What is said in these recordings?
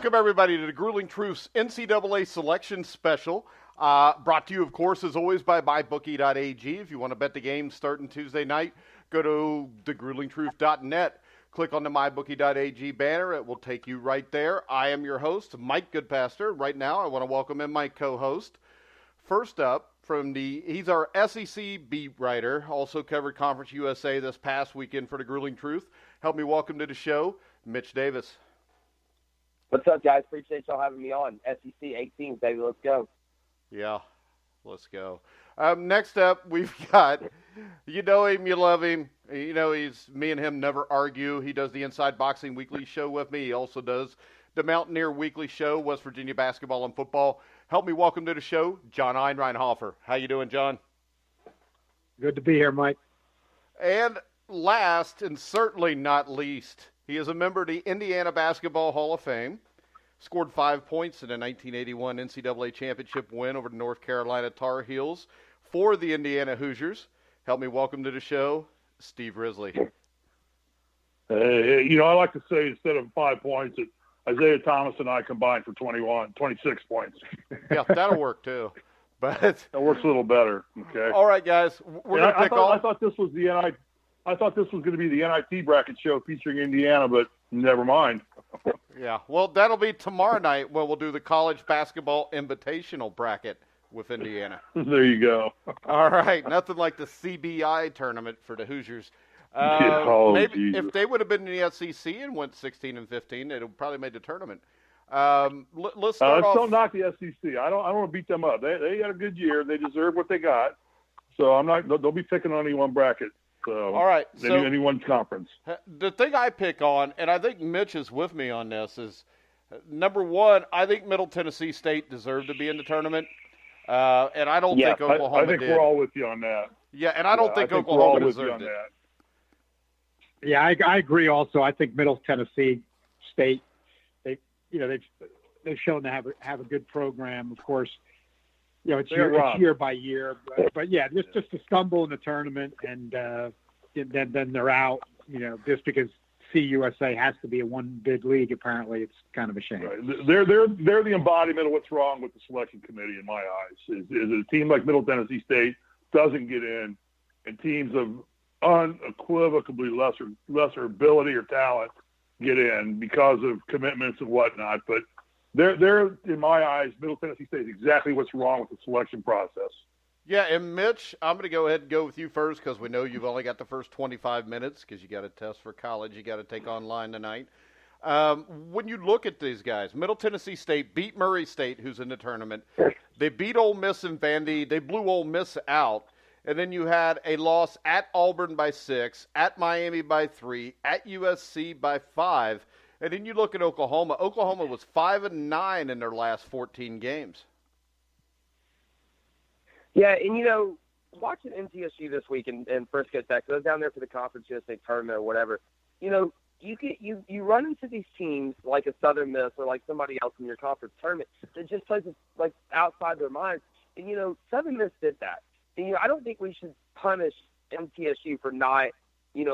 Welcome, everybody, to the Grueling Truths NCAA Selection Special. Brought to you, of course, as always, by MyBookie.ag. If you want to bet the game starting Tuesday night, go to thegruelingtruth.net. Click on the MyBookie.ag banner. It will take you right there. I am your host, Mike Goodpaster. Right now, I want to welcome in my co-host. First up, he's our SEC beat writer, also covered Conference USA this past weekend for the Grueling Truth. Help me welcome to the show, Mitch Davis. What's up, guys? Appreciate y'all having me on. SEC 18, baby. Let's go. Yeah, let's go. Next up, we've got, you know him, you love him. You know, me and him never argue. He does the Inside Boxing Weekly show with me. He also does the Mountaineer Weekly show, West Virginia basketball and football. Help me welcome to the show, John Einreinhofer. How you doing, John? Good to be here, Mike. And last, and certainly not least, he is a member of the Indiana Basketball Hall of Fame. Scored 5 points in a 1981 NCAA championship win over the North Carolina Tar Heels for the Indiana Hoosiers. Help me welcome to the show, Steve Risley. Hey, I like to say instead of 5 points, Isaiah Thomas and I combined for 26 points. Yeah, that'll work too. But that works a little better. Okay. All right, guys, we're going to pick off. I thought this was going to be the NIT bracket show featuring Indiana, but never mind. Yeah, well, that'll be tomorrow night when we'll do the College Basketball Invitational bracket with Indiana. There you go. All right, nothing like the CBI tournament for the Hoosiers. Maybe Jesus. If they would have been in the SEC and went 16 and 15, it would probably made the tournament. Let's start off. Don't knock the SEC. I don't want to beat them up. They had a good year. They deserve what they got. So I'm not. Don't be picking on any one bracket. So all right. So any one conference. The thing I pick on, and I think Mitch is with me on this, is number one. I think Middle Tennessee State deserved to be in the tournament, and I don't think Oklahoma I think did. we're all with you on that. Yeah, and I don't think I Oklahoma deserved it. Yeah, I agree. Also, I think Middle Tennessee State, they've shown to have a good program. Of course, it's year by year, but yeah, just to stumble in the tournament and then they're out. Just because CUSA has to be a one bid league, apparently, it's kind of a shame. Right. They're the embodiment of what's wrong with the selection committee in my eyes. Is a team like Middle Tennessee State doesn't get in, and teams of unequivocally lesser ability or talent get in because of commitments and whatnot. But they're in my eyes, Middle Tennessee State is exactly what's wrong with the selection process. Yeah, and Mitch, I'm going to go ahead and go with you first because we know you've only got the first 25 minutes because you got a test for college you got to take online tonight. When you look at these guys, Middle Tennessee State beat Murray State, who's in the tournament. They beat Ole Miss and Vandy. They blew Ole Miss out. And then you had a loss at Auburn by 6, at Miami by 3, at USC by 5. And then you look at Oklahoma. Oklahoma was 5-9 in their last 14 games. Yeah, and watching NTSU this week in Frisco, Texas, I was down there for the Conference USA tournament or whatever. You run into these teams like a Southern Miss or like somebody else in your conference tournament that just plays like outside their minds. And Southern Miss did that. And, I don't think we should punish MTSU for not,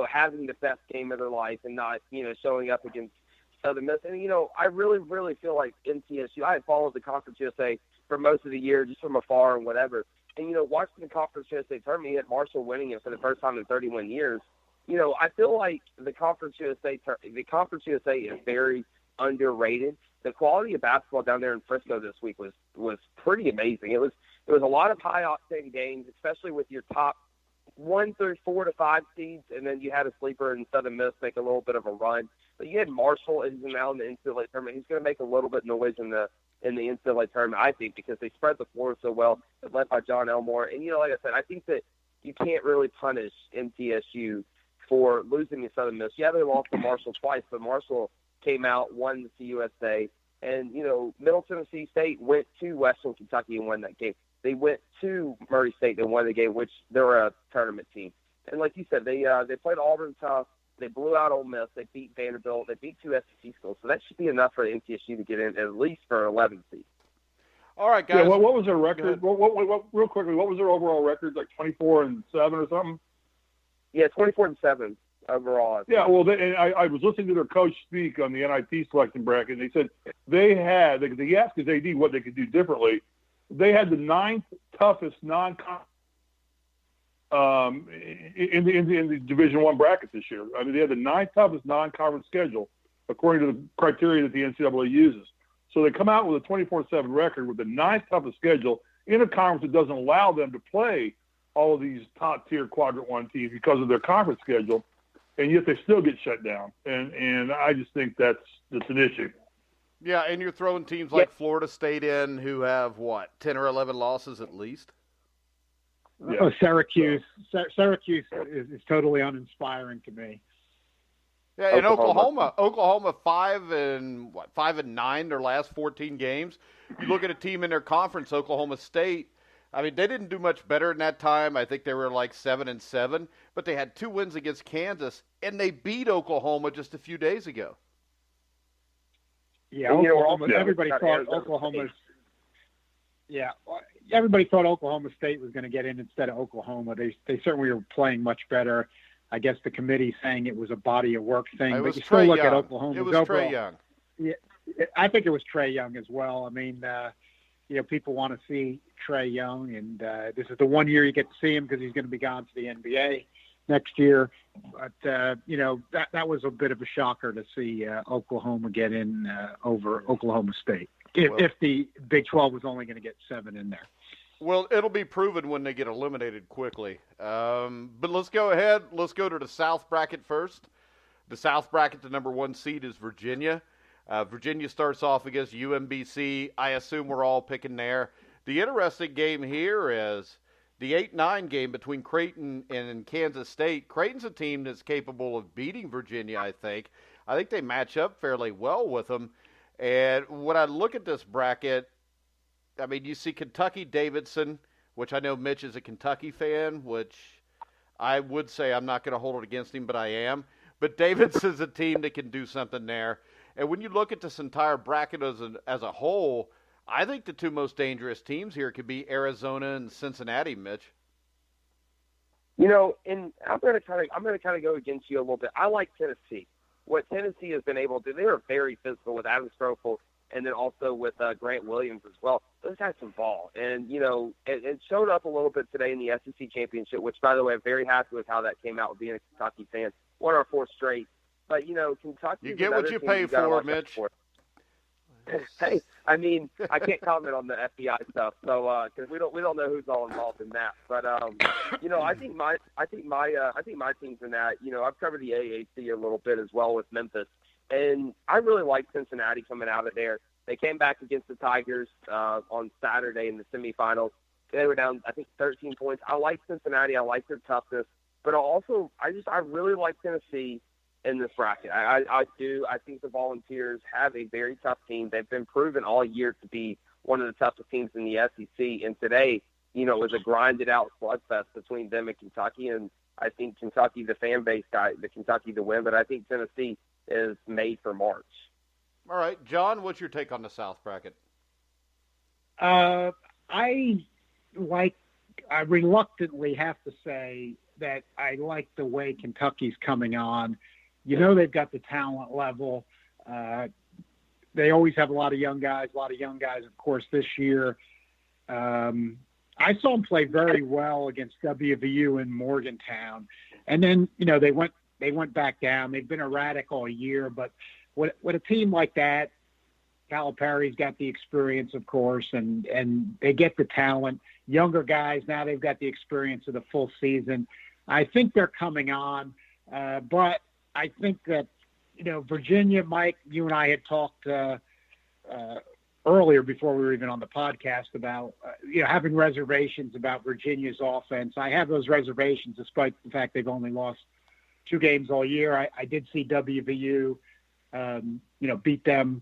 having the best game of their life and not, showing up against Southern Miss. And, I really, really feel like MTSU, I had followed the Conference USA for most of the year just from afar and whatever. And, watching the Conference USA tournament, you had Marshall winning it for the first time in 31 years. I feel like the Conference USA is very underrated. The quality of basketball down there in Frisco this week was pretty amazing. It was a lot of high-octane games, especially with your top 1 through 4 to 5 seeds, and then you had a sleeper in Southern Miss make a little bit of a run. But you had Marshall, who's now in the NCAA tournament. He's going to make a little bit of noise in the NCAA tournament, I think, because they spread the floor so well, led by John Elmore. And, like I said, I think that you can't really punish MTSU for losing to Southern Miss. Yeah, they lost to Marshall twice, but Marshall came out, won the CUSA. And, Middle Tennessee State went to Western Kentucky and won that game. They went to Murray State and won the game, which they're a tournament team. And like you said, they played Auburn tough. They blew out Ole Miss. They beat Vanderbilt. They beat 2 SEC schools. So that should be enough for MTSU to get in at least for an 11th seed. All right, guys. Yeah, what was their record? Real quickly, what was their overall record? Like 24-7 or something? Yeah, 24-7. overall. Yeah, well, I was listening to their coach speak on the NIT selection bracket, and they said they asked his AD what they could do differently. They had the 9th toughest non-conference in the Division I bracket this year. I mean, they had the 9th toughest non-conference schedule according to the criteria that the NCAA uses. So they come out with a 24-7 record with the 9th toughest schedule in a conference that doesn't allow them to play all of these top-tier Quadrant 1 teams because of their conference schedule, and yet they still get shut down. And I just think that's an issue. Yeah, and you're throwing teams like Florida State in who have, 10 or 11 losses at least? Yeah. Oh, Syracuse. Syracuse is totally uninspiring to me. Yeah, and Oklahoma 5-9 their last 14 games. You look at a team in their conference, Oklahoma State. I mean, they didn't do much better in that time. I think they were like 7-7, but they had 2 wins against Kansas, and they beat Oklahoma just a few days ago. Yeah, everybody thought Oklahoma's. Yeah, everybody thought Oklahoma State was going to get in instead of Oklahoma. They certainly were playing much better. I guess the committee saying it was a body of work thing. But you still look at Oklahoma. It was Trae Young. Yeah, I think it was Trae Young as well. I mean, people want to see Trae Young, and this is the one year you get to see him because he's going to be gone to the NBA next year. But, that was a bit of a shocker to see Oklahoma get in over Oklahoma State, if the Big 12 was only going to get 7 in there. Well, it'll be proven when they get eliminated quickly. But let's go ahead. Let's go to the South bracket first. The South bracket, the number 1 seed is Virginia. Virginia starts off against UMBC. I assume we're all picking there. The interesting game here is the 8-9 game between Creighton and Kansas State. Creighton's a team that's capable of beating Virginia, I think. I think they match up fairly well with them. And when I look at this bracket, I mean, you see Kentucky Davidson, which I know Mitch is a Kentucky fan, which I would say I'm not going to hold it against him, but I am. But Davidson's a team that can do something there. And when you look at this entire bracket as a whole, I think the 2 most dangerous teams here could be Arizona and Cincinnati, Mitch. And I'm going to kind of go against you a little bit. I like Tennessee. What Tennessee has been able to do, they are very physical with Adam Strofel and then also with Grant Williams as well. Those guys can ball. And, it showed up a little bit today in the SEC Championship, which, by the way, I'm very happy with how that came out with being a Kentucky fan. Won our 4th straight. But, Kentucky. You get what you pay for, Mitch. Hey, I mean, I can't comment on the FBI stuff, so because we don't know who's all involved in that. But I think my team's in that. I've covered the AAC a little bit as well with Memphis, and I really like Cincinnati coming out of there. They came back against the Tigers on Saturday in the semifinals. They were down, I think, 13 points. I like Cincinnati. I like their toughness, but I really like Tennessee in this bracket. I do. I think the Volunteers have a very tough team. They've been proven all year to be one of the toughest teams in the SEC. And today, it was a grinded out slugfest between them and Kentucky. And I think Kentucky, the fan base, got the Kentucky to win. But I think Tennessee is made for March. All right, John, what's your take on the South bracket? I reluctantly have to say that I like the way Kentucky's coming on. They've got the talent level. They always have a lot of young guys, of course, this year. I saw them play very well against WVU in Morgantown. And then, they went back down. They've been erratic all year. But with a team like that, Calipari's got the experience, of course, and they get the talent. Younger guys, now they've got the experience of the full season. I think they're coming on. But I think that, Virginia, Mike, you and I had talked earlier before we were even on the podcast about, having reservations about Virginia's offense. I have those reservations despite the fact they've only lost 2 games all year. I did see WVU, beat them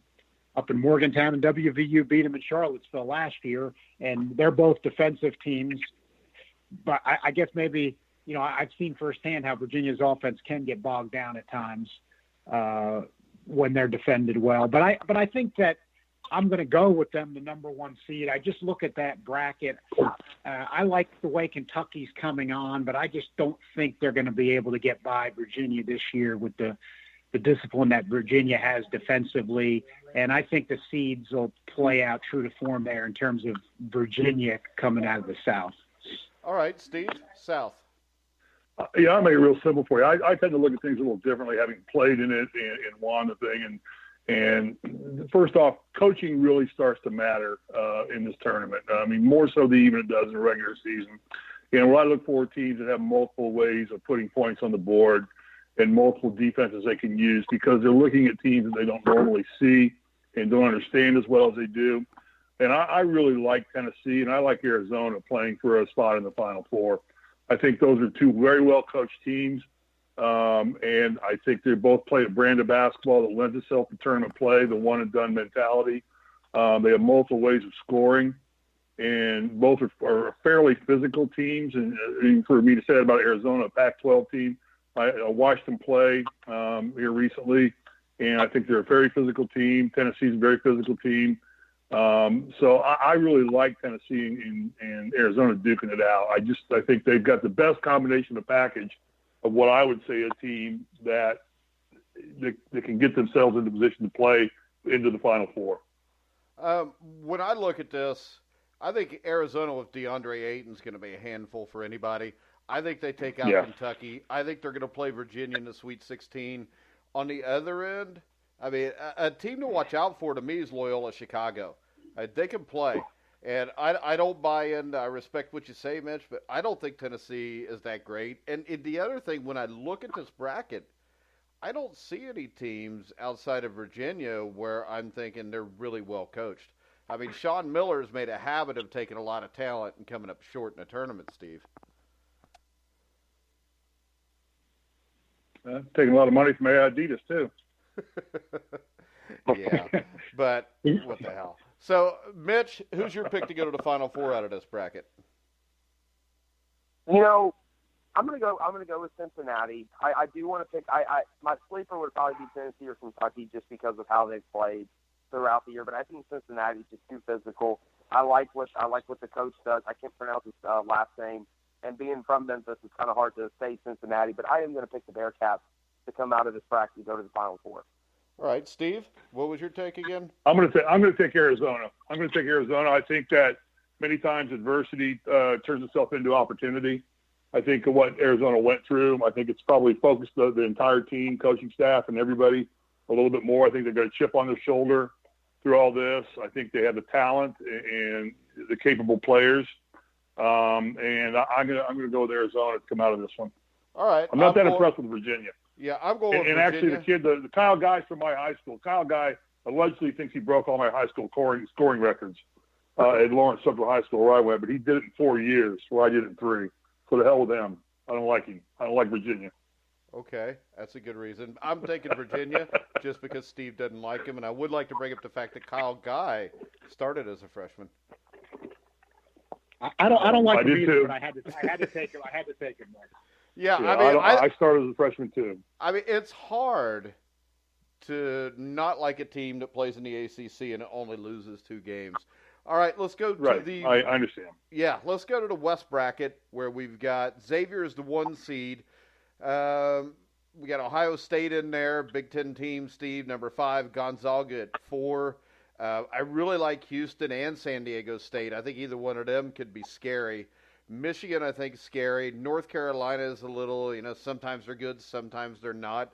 up in Morgantown, and WVU beat them in Charlottesville last year, and they're both defensive teams. But I guess maybe, I've seen firsthand how Virginia's offense can get bogged down at times when they're defended well. But I think that I'm going to go with them, the number 1 seed. I just look at that bracket. I like the way Kentucky's coming on, but I just don't think they're going to be able to get by Virginia this year with the discipline that Virginia has defensively. And I think the seeds will play out true to form there in terms of Virginia coming out of the South. All right, Steve, South. Yeah, I'll make it real simple for you. I tend to look at things a little differently, having played in it and won the thing. And first off, coaching really starts to matter in this tournament. I mean, more so than even it does in the regular season. And what I look for teams that have multiple ways of putting points on the board and multiple defenses they can use, because they're looking at teams that they don't normally see and don't understand as well as they do. And I really like Tennessee, and I like Arizona playing for a spot in the Final Four. I think those are two very well-coached teams, and I think they both play a brand of basketball that lends itself to tournament play, the one-and-done mentality. They have multiple ways of scoring, and both are fairly physical teams. And for me to say that about Arizona, a Pac-12 team, I watched them play here recently, and I think they're a very physical team. Tennessee's a very physical team. So I really like Tennessee and Arizona duking it out. I think they've got the best combination of package of what I would say a team that they can get themselves into position to play into the Final Four. When I look at this, I think Arizona with DeAndre Ayton is going to be a handful for anybody. I think they take out Kentucky. I think they're going to play Virginia in the Sweet 16. On the other end, I mean, a team to watch out for to me is Loyola Chicago. They can play. And I don't buy in. I respect what you say, Mitch, but I don't think Tennessee is that great. And the other thing, when I look at this bracket, I don't see any teams outside of Virginia where I'm thinking they're really well coached. I mean, Sean Miller's made a habit of taking a lot of talent and coming up short in a tournament, Steve. Taking a lot of money from Adidas, too. Yeah, but what the hell? So, Mitch, who's your pick to go to the Final Four out of this bracket? You know, I'm gonna go with Cincinnati. I do want to pick. My sleeper would probably be Tennessee or Kentucky just because of how they've played throughout the year. But I think Cincinnati's just too physical. I like what the coach does. I can't pronounce his last name. And being from Memphis, it's kind of hard to say Cincinnati. But I am going to pick the Bearcats to come out of this bracket and go to the Final Four. All right, Steve, what was your take again? I'm going to take Arizona. I think that many times adversity turns itself into opportunity. I think of what Arizona went through. I think it's probably focused the entire team, coaching staff, and everybody a little bit more. I think they've got a chip on their shoulder through all this. I think they have the talent and the capable players. And I'm gonna go with Arizona to come out of this one. All right. I'm not impressed with Virginia. Yeah, I'm going with Virginia. Virginia. Actually, the Kyle Guy from my high school. Kyle Guy allegedly thinks he broke all my high school scoring records at Lawrence Central High School where I went, but he did it in 4 years, where I did it in 3. So the hell with him. I don't like him. I don't like Virginia. Okay, that's a good reason. I'm taking Virginia just because Steve doesn't like him, and I would like to bring up the fact that Kyle Guy started as a freshman. I don't like him either, too. but I had to take him. Yeah, I mean, I started as a freshman too. I mean, it's hard to not like a team that plays in the ACC and only loses 2 games. All right, let's go to the. I understand. Yeah, let's go to the West bracket where we've got Xavier as the 1 seed. We got Ohio State in there, Big Ten team, Steve, number 5, Gonzaga at 4. I really like Houston and San Diego State. I think either one of them could be scary. Michigan, I think, is scary. North Carolina is a little, sometimes they're good, sometimes they're not.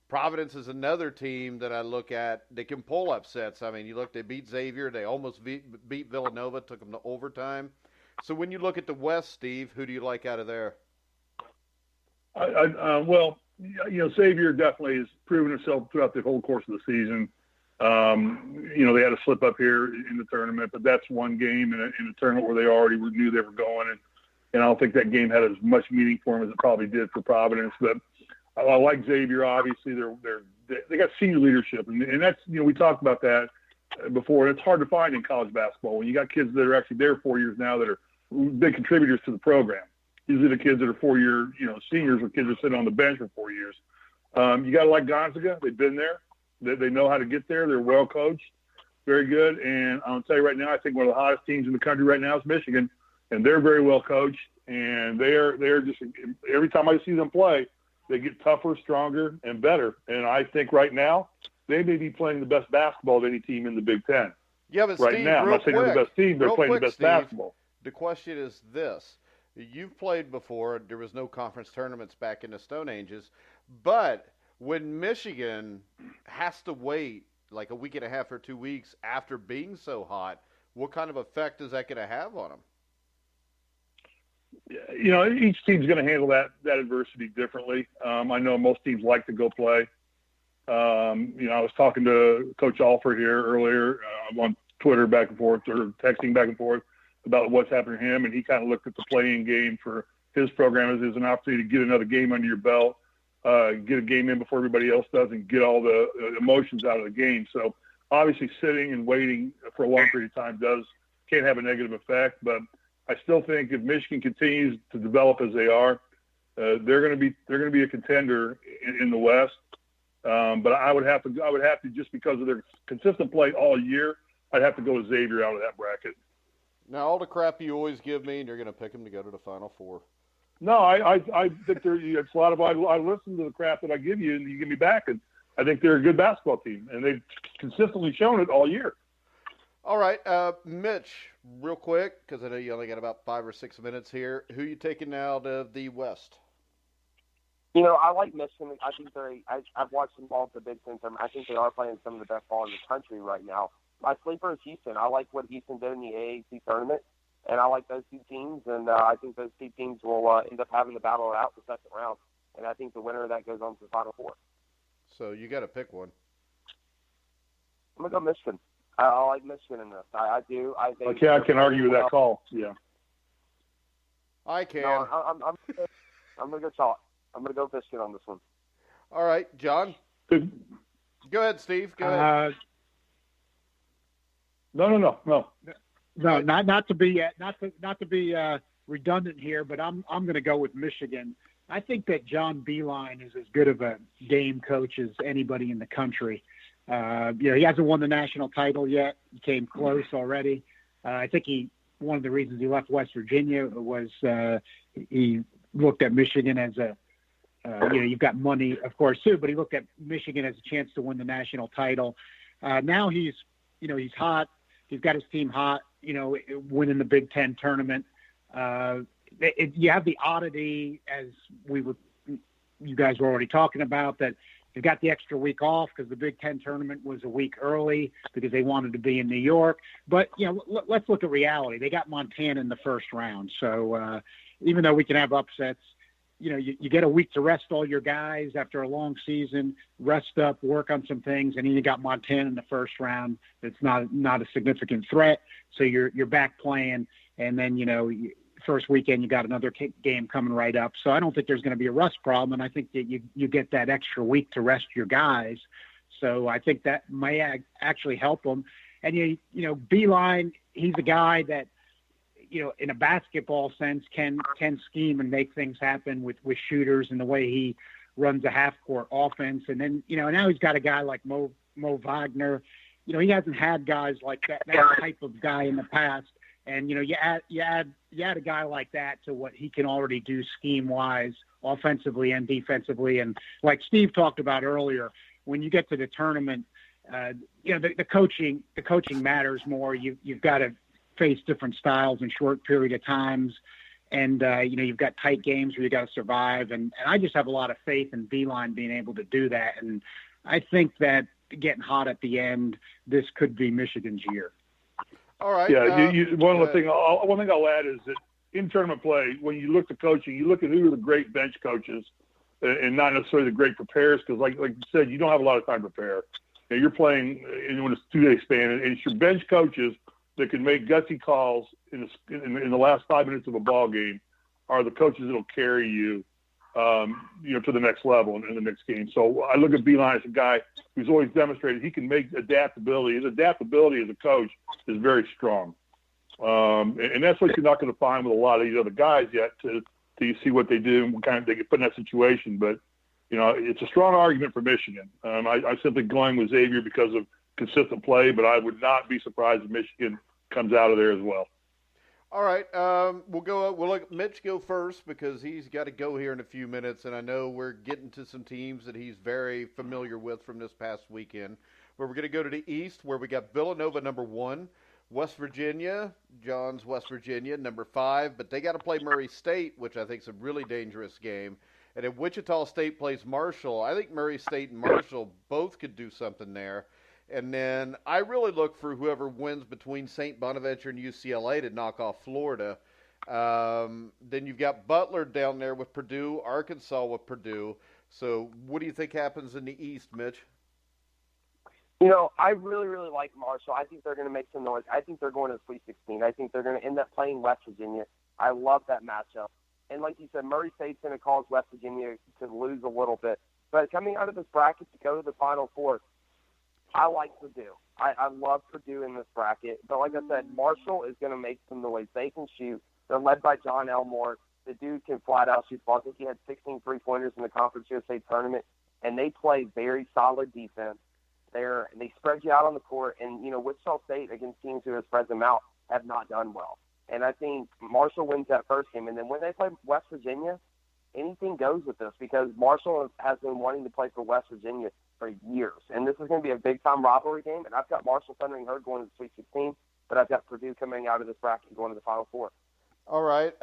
Providence is another team that I look at. They can pull upsets. I mean, they beat Xavier. They almost beat Villanova, took them to overtime. So when you look at the West, Steve, who do you like out of there? Well, Xavier definitely has proven himself throughout the whole course of the season. They had a slip up here in the tournament, but that's one game in a tournament where they already knew they were going. And I don't think that game had as much meaning for them as it probably did for Providence. But I like Xavier, obviously. They got senior leadership. And that's, we talked about that before. And it's hard to find in college basketball when you got kids that are actually there 4 years now that are big contributors to the program. Usually the kids that are 4-year, seniors or kids that are sitting on the bench for 4 years. You got to like Gonzaga. They've been there. They know how to get there. They're well coached. very good. And I'll tell you right now, I think one of the hottest teams in the country right now is Michigan, and they're very well coached. And they're just, every time I see them play, they get tougher, stronger, and better. And I think right now they may be playing the best basketball of any team in the Big Ten. Yeah, but right Steve, now, I'm not saying they're the best team. They're playing the best basketball. The question is this. You've played before. There was no conference tournaments back in the Stone Ages. But when Michigan has to wait like a week and a half or 2 weeks after being so hot, what kind of effect is that going to have on them? You know, each team's going to handle that adversity differently. I know most teams like to go play. You know, I was talking to Coach Alford here earlier on Twitter back and forth, or texting back and forth about what's happening to him, and he kind of looked at the playing game for his program as an opportunity to get another game under your belt, get a game in before everybody else does, and get all the emotions out of the game. So obviously sitting and waiting for a long period of time can have a negative effect, but I still think if Michigan continues to develop as they are, they're going to be a contender in the West. But I would have to just because of their consistent play all year, I'd have to go with Xavier out of that bracket. Now, all the crap you always give me, and you're going to pick them to go to the Final Four. No, I think it's a lot of I listen to the crap that I give you, and you give me back, and I think they're a good basketball team, and they've consistently shown it all year. All right, Mitch, real quick, because I know you only got about 5 or 6 minutes here. Who are you taking out of the West? You know, I like Michigan. I think I've watched them all at the Big Ten tournament. I think they are playing some of the best ball in the country right now. My sleeper is Houston. I like what Houston did in the AAC tournament, and I like those two teams, and I think those two teams will end up having to battle it out in the second round, and I think the winner of that goes on to the Final Four. So you got to pick one. I'm going to go Michigan. I like Michigan in this. I do. I can argue with that call. Yeah. I can. No, I'm going to go chalk. I'm going to go Michigan on this one. All right, John. Go ahead, Steve. Go ahead. No. No, not to be redundant here, but I'm going to go with Michigan. I think that John Beilein is as good of a game coach as anybody in the country. You know, he hasn't won the national title yet. He came close already. I think one of the reasons he left West Virginia was he looked at Michigan as you've got money, of course, too, but he looked at Michigan as a chance to win the national title. Now he's hot. He's got his team hot, winning the Big Ten tournament. You have the oddity, as you guys were already talking about, that they got the extra week off because the Big Ten tournament was a week early because they wanted to be in New York. But, let's look at reality. They got Montana in the first round. So even though we can have upsets, you get a week to rest all your guys after a long season, rest up, work on some things, and then you got Montana in the first round. It's not a significant threat, so you're back playing, and then first weekend you got another game coming right up. So I don't think there's going to be a rust problem, and I think that you get that extra week to rest your guys. So I think that may actually help them. And Beilein, he's a guy that, in a basketball sense, can scheme and make things happen with shooters and the way he runs a half-court offense. And then, now he's got a guy like Mo Wagner. He hasn't had guys like that type of guy in the past. And, you add a guy like that to what he can already do scheme-wise, offensively and defensively. And like Steve talked about earlier, when you get to the tournament, the coaching matters more. You've got to face different styles in short period of times. And, you've got tight games where you got to survive. And I just have a lot of faith in Beilein being able to do that. And I think that getting hot at the end, this could be Michigan's year. All right. Yeah. One thing I'll add is that in tournament play, when you look at coaching, you look at who are the great bench coaches and not necessarily the great preparers. Cause like you said, you don't have a lot of time to prepare. You're playing in a 2-day span, and it's your bench coaches that can make gutsy calls in the last 5 minutes of a ball game are the coaches that will carry you, to the next level in the next game. So I look at Beilein as a guy who's always demonstrated he can make adaptability. His adaptability as a coach is very strong. And that's what you're not going to find with a lot of these other guys yet to you see what they do and what kind of they get put in that situation. But, it's a strong argument for Michigan. I simply going with Xavier because of consistent play, but I would not be surprised if Michigan comes out of there as well. All right, we'll let Mitch go first because he's got to go here in a few minutes, and I know we're getting to some teams that he's very familiar with from this past weekend. But we're going to go to the East, where we got Villanova number 1, West Virginia, John's West Virginia number 5, but they got to play Murray State, which I think is a really dangerous game. And if Wichita State plays Marshall, I think Murray State and Marshall both could do something there. And then I really look for whoever wins between St. Bonaventure and UCLA to knock off Florida. Then you've got Butler down there with Purdue, Arkansas with Purdue. So what do you think happens in the East, Mitch? You know, I really, really like Marshall. I think they're going to make some noise. I think they're going to the Sweet 16. I think they're going to end up playing West Virginia. I love that matchup. And like you said, Murray State's going to cause West Virginia to lose a little bit. But coming out of this bracket to go to the Final Four, I like Purdue. I love Purdue in this bracket. But like I said, Marshall is going to make some noise. They can shoot. They're led by John Elmore. The dude can flat out shoot balls. I think he had 16 three-pointers in the Conference USA tournament. And they play very solid defense. They spread you out on the court. And, you know, Wichita State, against teams who have spread them out, have not done well. And I think Marshall wins that first game. And then when they play West Virginia, anything goes with this because Marshall has been wanting to play for West Virginia for years. And this is going to be a big-time rivalry game. And I've got Marshall Thundering Herd going to the Sweet 16, but I've got Purdue coming out of this bracket going to the Final Four. All right.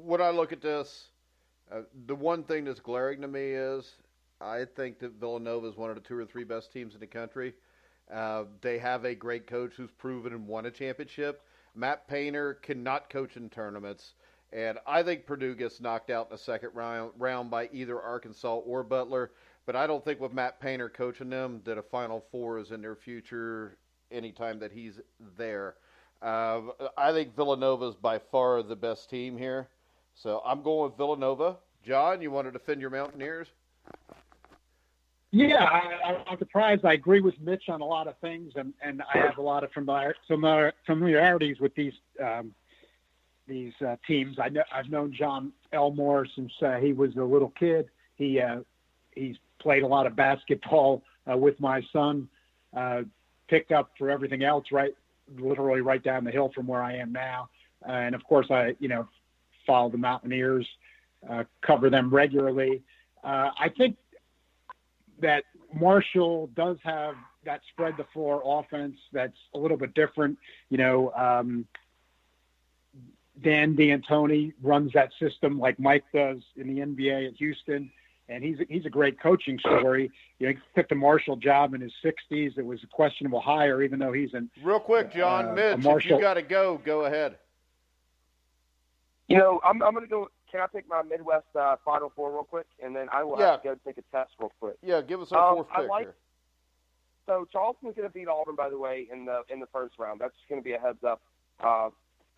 When I look at this, the one thing that's glaring to me is I think that Villanova is one of the 2 or 3 best teams in the country. They have a great coach who's proven and won a championship. Matt Painter cannot coach in tournaments. And I think Purdue gets knocked out in the second round by either Arkansas or Butler. But I don't think with Matt Painter coaching them that a Final Four is in their future anytime that he's there. I think Villanova is by far the best team here. So I'm going with Villanova. John, you want to defend your Mountaineers? Yeah, I'm surprised. I agree with Mitch on a lot of things, and I have a lot of familiarities with these teams. I've known John Elmore since he was a little kid. He's played a lot of basketball with my son. Picked up for everything else literally right down the hill from where I am now. And of course, I follow the Mountaineers, cover them regularly. I think that Marshall does have that spread the floor offense that's a little bit different. Dan D'Antoni runs that system like Mike does in the NBA at Houston, and he's a great coaching story. He took the Marshall job in his 60s. It was a questionable hire, even though he's in. Real quick, John, Mitch, if you got to go ahead. I'm going to go. Can I pick my Midwest Final Four real quick, and then I will have to go take a test real quick. Yeah, give us our fourth pick here. So Charleston's going to beat Auburn, by the way, in the first round. That's just going to be a heads up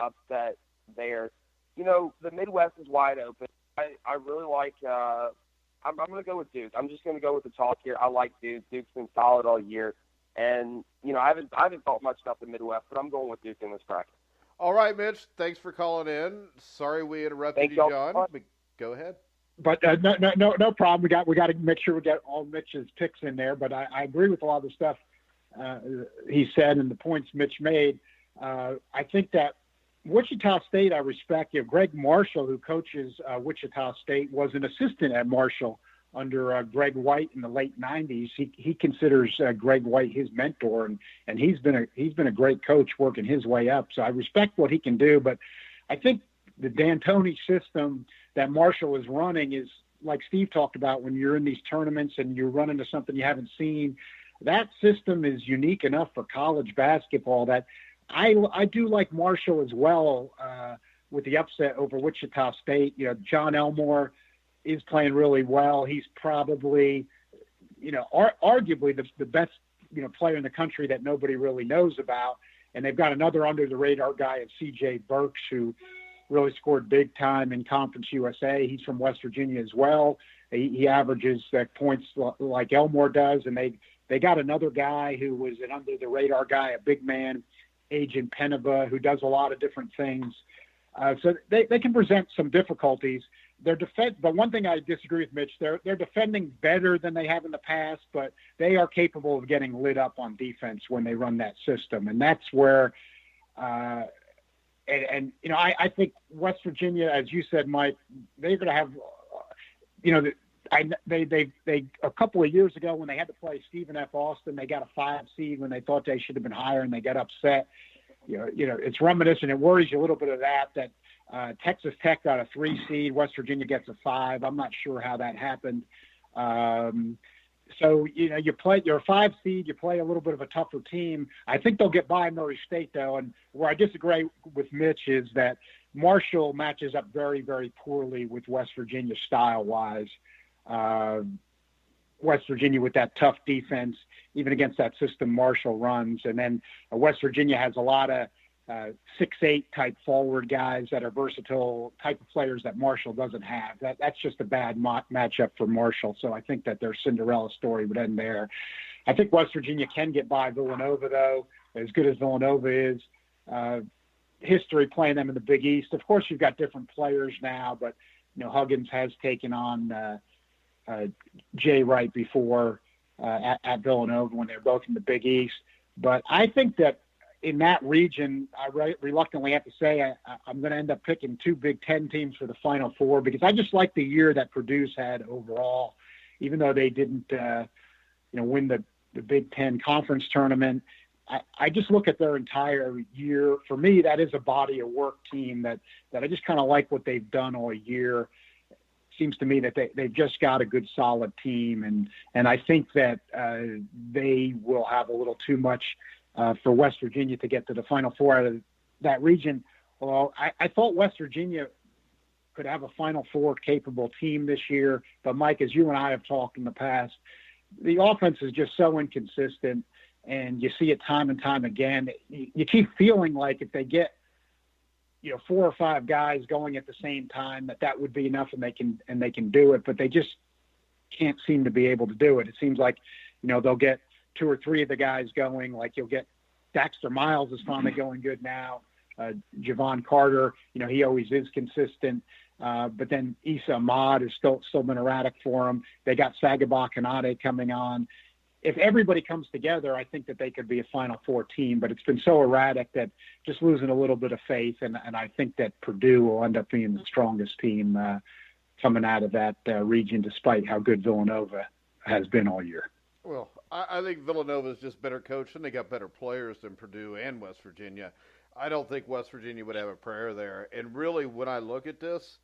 upset there. The Midwest is wide open. I really like. I'm going to go with Duke. I'm just going to go with the talk here. I like Duke. Duke's been solid all year, and I haven't thought much about the Midwest, but I'm going with Duke in this bracket. All right, Mitch. Thanks for calling in. Sorry we interrupted you, John. But go ahead. But no problem. We got to make sure we get all Mitch's picks in there. But I agree with a lot of the stuff he said and the points Mitch made. I think that Wichita State, I respect. Greg Marshall, who coaches Wichita State, was an assistant at Marshall under Greg White in the late 90s. He considers Greg White his mentor, and he's been a great coach working his way up. So I respect what he can do, but I think the D'Antoni system that Marshall is running is like Steve talked about. When you're in these tournaments and you run into something you haven't seen, that system is unique enough for college basketball that I do like Marshall as well with the upset over Wichita State. John Elmore is playing really well. He's probably, arguably the best, player in the country that nobody really knows about. And they've got another under the radar guy at C.J. Burks who really scored big time in Conference USA. He's from West Virginia as well. He averages points like Elmore does. And they got another guy who was an under the radar guy, a big man, Agent Penova, who does a lot of different things. So they can present some difficulties. But one thing I disagree with Mitch, they're defending better than they have in the past, but they are capable of getting lit up on defense when they run that system, and that's where. And I think West Virginia, as you said, Mike, they're going to have, they a couple of years ago when they had to play Stephen F. Austin, they got a 5 seed when they thought they should have been higher, and they got upset. It's reminiscent. It worries you a little bit of that Texas Tech got a 3 seed, West Virginia gets a 5. I'm not sure how that happened. So, you're a 5 seed, you play a little bit of a tougher team. I think they'll get by Murray State, though. And where I disagree with Mitch is that Marshall matches up very, very poorly with West Virginia style-wise. West Virginia with that tough defense, even against that system Marshall runs. And then West Virginia has a lot of 6'8" type forward guys that are versatile type of players that Marshall doesn't have. That's just a bad matchup for Marshall. So I think that their Cinderella story would end there. I think West Virginia can get by Villanova, though, as good as Villanova is. History playing them in the Big East. Of course, you've got different players now, but Huggins has taken on Jay Wright before at Villanova when they were both in the Big East. But I think that in that region, I reluctantly have to say I'm going to end up picking 2 Big Ten teams for the Final Four because I just like the year that Purdue's had overall, even though they didn't, win the Big Ten conference tournament. I just look at their entire year. For me, that is a body of work team that I just kind of like what they've done all year. Seems to me that they've just got a good, solid team, and I think that they will have a little too much for West Virginia to get to the Final Four out of that region. Well, I thought West Virginia could have a Final Four capable team this year, but Mike, as you and I have talked in the past, the offense is just so inconsistent, and you see it time and time again. You keep feeling like if they get 4 or 5 guys going at the same time, that would be enough, and they can do it, but they just can't seem to be able to do it. It seems like they'll get 2 or 3 of the guys going. Like you'll get Daxter Miles is finally going good now. Javon Carter, he always is consistent. But then Issa Ahmad has still been erratic for him. They got Sagaba Kanade coming on. If everybody comes together, I think that they could be a Final Four team, but it's been so erratic that just losing a little bit of faith. And I think that Purdue will end up being the strongest team coming out of that region, despite how good Villanova has been all year. Well, I think Villanova is just better coached, and they got better players than Purdue and West Virginia. I don't think West Virginia would have a prayer there. And really, when I look at this,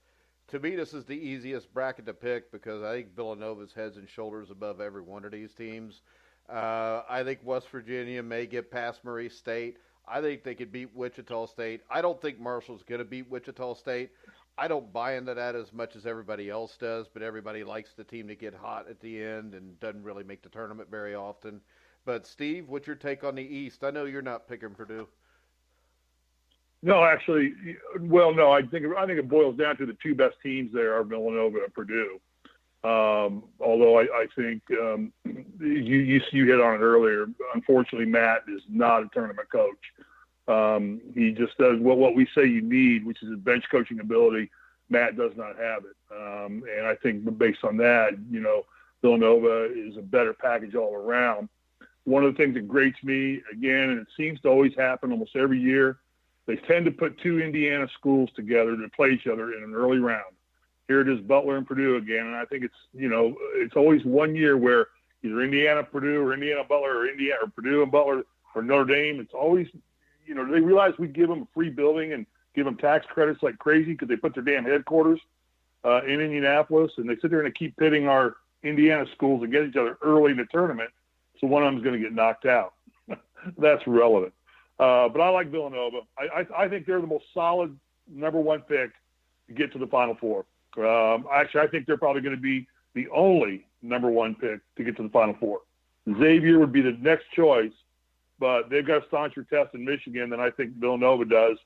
to me, this is the easiest bracket to pick because I think Villanova's heads and shoulders above every one of these teams. I think West Virginia may get past Murray State. I think they could beat Wichita State. I don't think Marshall's going to beat Wichita State. I don't buy into that as much as everybody else does, but everybody likes the team to get hot at the end and doesn't really make the tournament very often. But, Steve, what's your take on the East? I know you're not picking Purdue. No, actually, well, no. I think it boils down to the 2 best teams there are Villanova and Purdue. Although I think you hit on it earlier. Unfortunately, Matt is not a tournament coach. He just does what we say you need, which is a bench coaching ability. Matt does not have it, and I think based on that, Villanova is a better package all around. One of the things that grates me again, and it seems to always happen almost every year. They tend to put 2 Indiana schools together to play each other in an early round. Here it is, Butler and Purdue again, and I think it's always one year where either Indiana Purdue or Indiana Butler or Purdue and Butler or Notre Dame. It's always they realize we give them a free building and give them tax credits like crazy because they put their damn headquarters in Indianapolis, and they sit there and they keep pitting our Indiana schools against each other early in the tournament, so one of them is going to get knocked out. That's relevant. But I like Villanova. I think they're the most solid number 1 pick to get to the Final Four. Actually, I think they're probably going to be the only number 1 pick to get to the Final Four. Xavier would be the next choice, but they've got a stauncher test in Michigan than I think Villanova does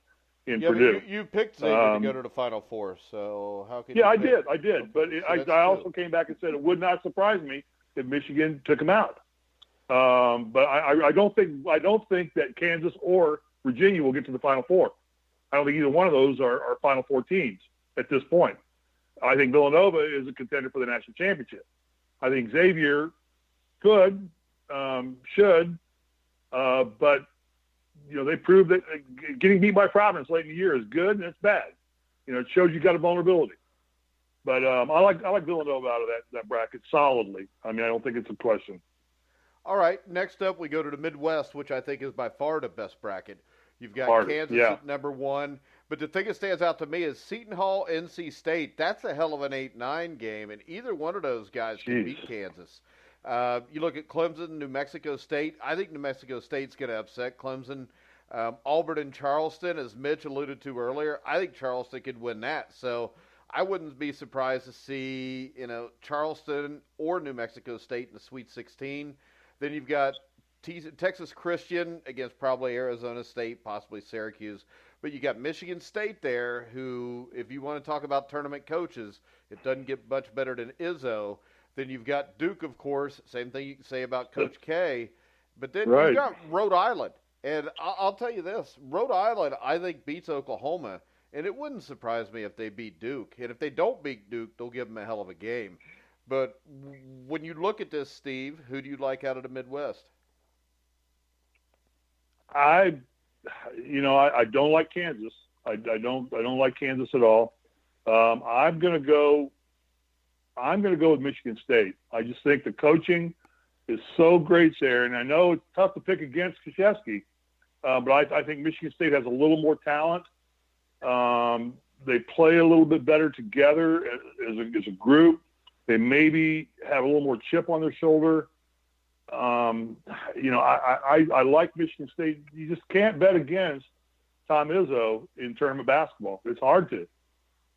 in Purdue. But you picked Xavier to go to the Final Four, so how can I you I did. But I also came back and said it would not surprise me if Michigan took him out. But I don't think that Kansas or Virginia will get to the Final Four. I don't think either one of those are Final Four teams at this point. I think Villanova is a contender for the national championship. I think Xavier could, should, but they proved that getting beat by Providence late in the year is good and it's bad. It shows you got a vulnerability. But I like Villanova out of that bracket solidly. I mean, I don't think it's a question. All right, next up we go to the Midwest, which I think is by far the best bracket. You've got Kansas at number 1. But the thing that stands out to me is Seton Hall, NC State. That's a hell of an 8-9 game, and either one of those guys can beat Kansas. You look at Clemson, New Mexico State. I think New Mexico State's going to upset Clemson. Auburn and Charleston, as Mitch alluded to earlier, I think Charleston could win that. So I wouldn't be surprised to see Charleston or New Mexico State in the Sweet 16. Then you've got Texas Christian against probably Arizona State, possibly Syracuse. But you got Michigan State there, who, if you want to talk about tournament coaches, it doesn't get much better than Izzo. Then you've got Duke, of course. Same thing you can say about Coach K. But then you got Rhode Island. And I'll tell you this, Rhode Island, I think, beats Oklahoma. And it wouldn't surprise me if they beat Duke. And if they don't beat Duke, they'll give them a hell of a game. But when you look at this, Steve, who do you like out of the Midwest? I don't like Kansas. I don't like Kansas at all. I'm going to go with Michigan State. I just think the coaching is so great there, and I know it's tough to pick against Krzyzewski, but I think Michigan State has a little more talent. They play a little bit better together as a group. They maybe have a little more chip on their shoulder. I like Michigan State. You just can't bet against Tom Izzo in tournament basketball. It's hard to.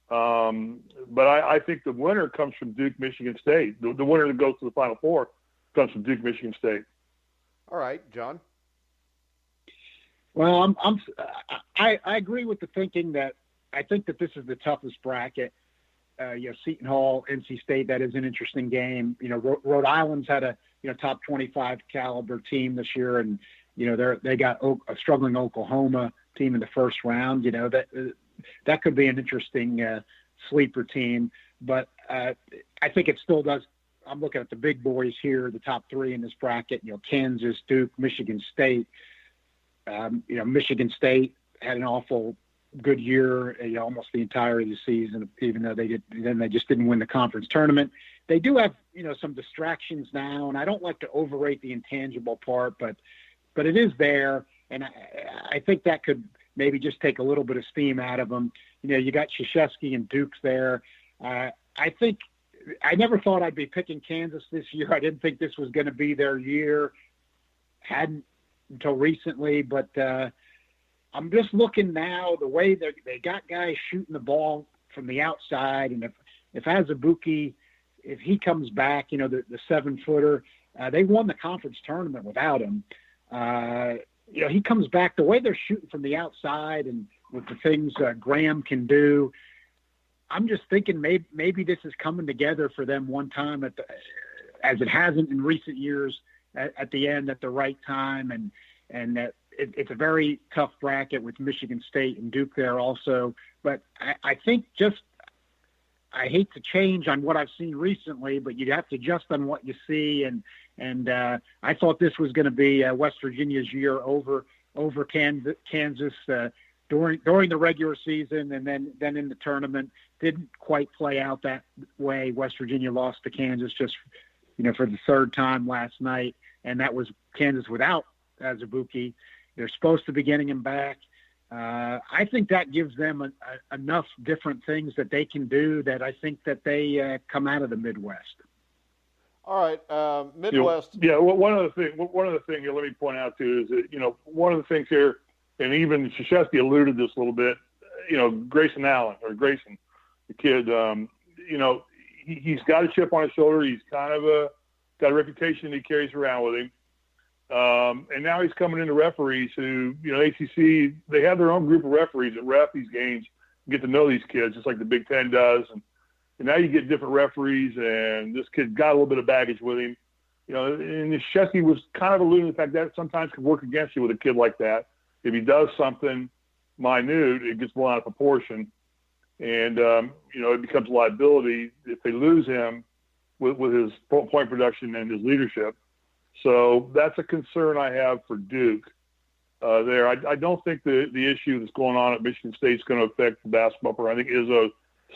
But I think the winner comes from Duke, Michigan State. The winner that goes to the Final Four comes from Duke, Michigan State. All right, John. Well, I agree with the thinking that I think that this is the toughest bracket. Seton Hall, NC State, that is an interesting game. Rhode Island's had a top 25 caliber team this year, and they got a struggling Oklahoma team in the first round. That could be an interesting sleeper team, but I think it still does. I'm looking at the big boys here, the top 3 in this bracket. Kansas, Duke, Michigan State. Michigan State had an awful good year, almost the entirety of the season, even though they just didn't win the conference tournament. They do have, some distractions now, and I don't like to overrate the intangible part, but it is there, and I think that could maybe just take a little bit of steam out of them. You got Krzyzewski and Duke's there. I think I never thought I'd be picking Kansas this year. I didn't think this was going to be their year. Hadn't until recently, but I'm just looking now, the way they got guys shooting the ball from the outside, and if Azubuike, if he comes back, the 7-footer, they won the conference tournament without him. He comes back, the way they're shooting from the outside and with the things Graham can do, I'm just thinking maybe this is coming together for them one time as it hasn't in recent years at the end at the right time, and that it's a very tough bracket with Michigan State and Duke there also. But I think I hate to change on what I've seen recently, but you have to adjust on what you see. And I thought this was going to be West Virginia's year over Kansas during the regular season, and then in the tournament. Didn't quite play out that way. West Virginia lost to Kansas just for the 3rd time last night, and that was Kansas without Azubuike. They're supposed to be getting him back. I think that gives them enough different things that they can do that I think that they come out of the Midwest. All right, Midwest. One other thing here, let me point out too is that one of the things here, and even Krzyzewski alluded to this a little bit. Grayson, the kid. He's got a chip on his shoulder. He's kind of got a reputation that he carries around with him. And now he's coming into referees who, ACC, they have their own group of referees that ref these games, get to know these kids, just like the Big Ten does. And now you get different referees, and this kid got a little bit of baggage with him. And Krzyzewski was kind of alluding to the fact that sometimes could work against you with a kid like that. If he does something minute, it gets blown out of proportion. And, it becomes a liability if they lose him with his point production and his leadership. So that's a concern I have for Duke there. I don't think the issue that's going on at Michigan State is going to affect the basketball program. I think Izzo's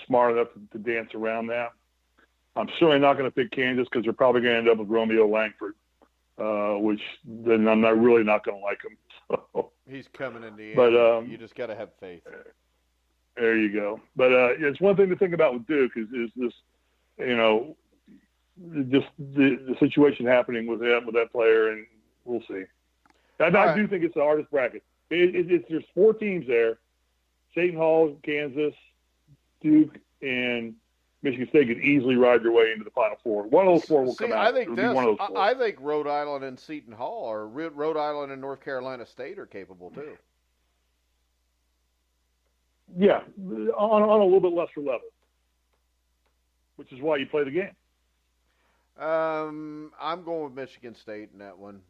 smart enough to dance around that. I'm certainly not going to pick Kansas because they're probably going to end up with Romeo Langford, which then I'm not going to like him. So. He's coming in the end. But you just got to have faith. There you go. But it's one thing to think about with Duke is this, just the situation happening with him, with that player, and we'll see. I do think it's the hardest bracket. There's 4 teams there: Seton Hall, Kansas, Duke, and Michigan State could easily ride their way into the Final Four. One of those 4 will come out. I think Rhode Island and Seton Hall, or Rhode Island and North Carolina State, are capable too. Yeah, on a little bit lesser level, which is why you play the game. I'm going with Michigan State in that one.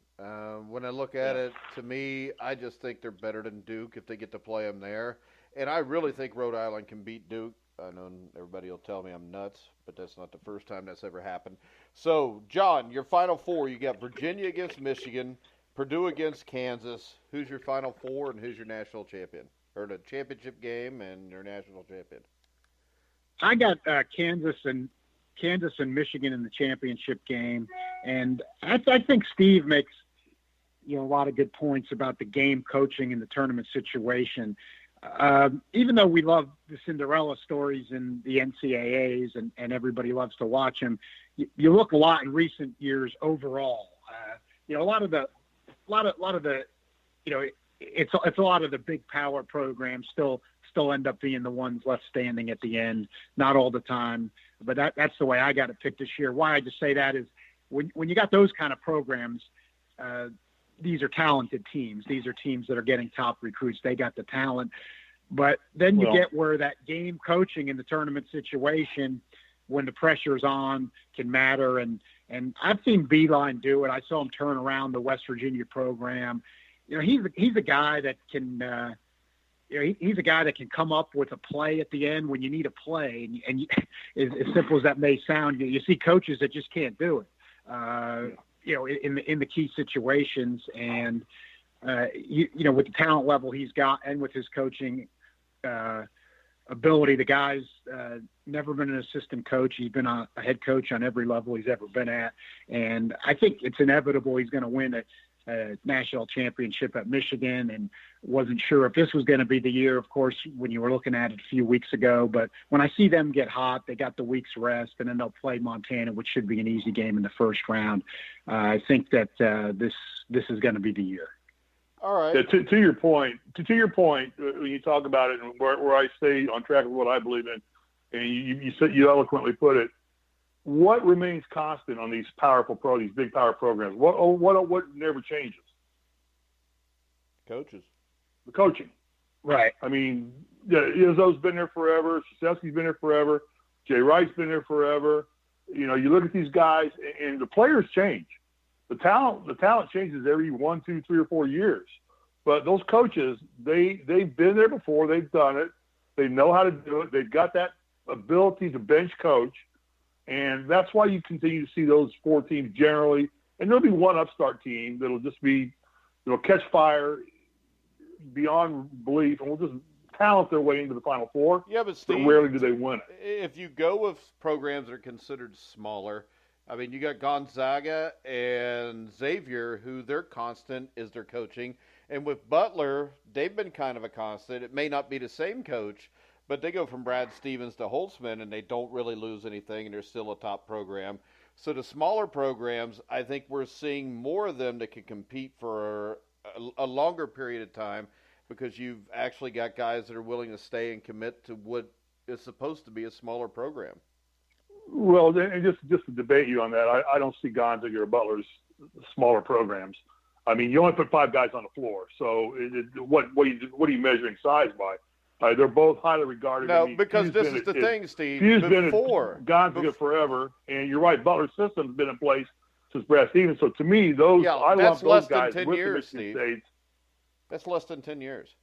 When I look at it, to me, I just think they're better than Duke if they get to play them there. And I really think Rhode Island can beat Duke. I know everybody will tell me I'm nuts, but that's not the first time that's ever happened. So, John, your Final Four, you got Virginia against Michigan, Purdue against Kansas. Who's your Final Four and who's your national champion? Or the championship game and your national champion? I got Kansas and Michigan in the championship game, and I think Steve makes a lot of good points about the game coaching and the tournament situation. Even though we love the Cinderella stories in the NCAAs and everybody loves to watch them, you look a lot in recent years overall. A lot of the it's a lot of the big power programs still end up being the ones left standing at the end. Not all the time, but that's the way I got it picked this year. Why I just say that is when you got those kind of programs, these are talented teams. These are teams that are getting top recruits. They got the talent, but then you get where that game coaching in the tournament situation, when the pressure's on, can matter. And I've seen Beeline do it. I saw him turn around the West Virginia program. He's a guy that can, he's a guy that can come up with a play at the end when you need a play. And as simple as that may sound, you see coaches that just can't do it. In the key situations, and with the talent level he's got and with his coaching ability, the guy's never been an assistant coach. He's been a head coach on every level he's ever been at, and I think it's inevitable he's going to win a national championship at Michigan. And wasn't sure if this was going to be the year, of course, when you were looking at it a few weeks ago. But when I see them get hot, they got the week's rest, and then they'll play Montana, which should be an easy game in the first round. I think that this is going to be the year. All right. Yeah, to your point, when you talk about it, and where I stay on track with what I believe in, and you eloquently put it, what remains constant on these these big power programs? What never changes? Coaches. The coaching. Right. I mean, Izzo's been there forever. Krzyzewski's been there forever. Jay Wright's been there forever. You look at these guys, and the players change. The talent changes every 1, 2, 3, or 4 years. But those coaches, they've been there before. They've done it. They know how to do it. They've got that ability to bench coach. And that's why you continue to see those 4 teams generally. And there'll be one upstart team that'll just be, catch fire beyond belief, and will just talent their way into the Final Four. Yeah, but Steve, rarely do they win it. If you go with programs that are considered smaller, I mean, you got Gonzaga and Xavier, who their constant is their coaching. And with Butler, they've been kind of a constant. It may not be the same coach, but they go from Brad Stevens to Holtzman, and they don't really lose anything, and they're still a top program. So the smaller programs, I think we're seeing more of them that can compete for a longer period of time, because you've actually got guys that are willing to stay and commit to what is supposed to be a smaller program. Well, and just to debate you on that, I don't see Gonzaga or Butler's smaller programs. I mean, you only put 5 guys on the floor, so what are you measuring size by? They're both highly regarded. No, because this is the thing, Steve. He's been at Gonzaga forever, and you're right. Butler's system's been in place since Brad Stevens. So to me, I lump those guys with the Michigan States. That's less than 10 years.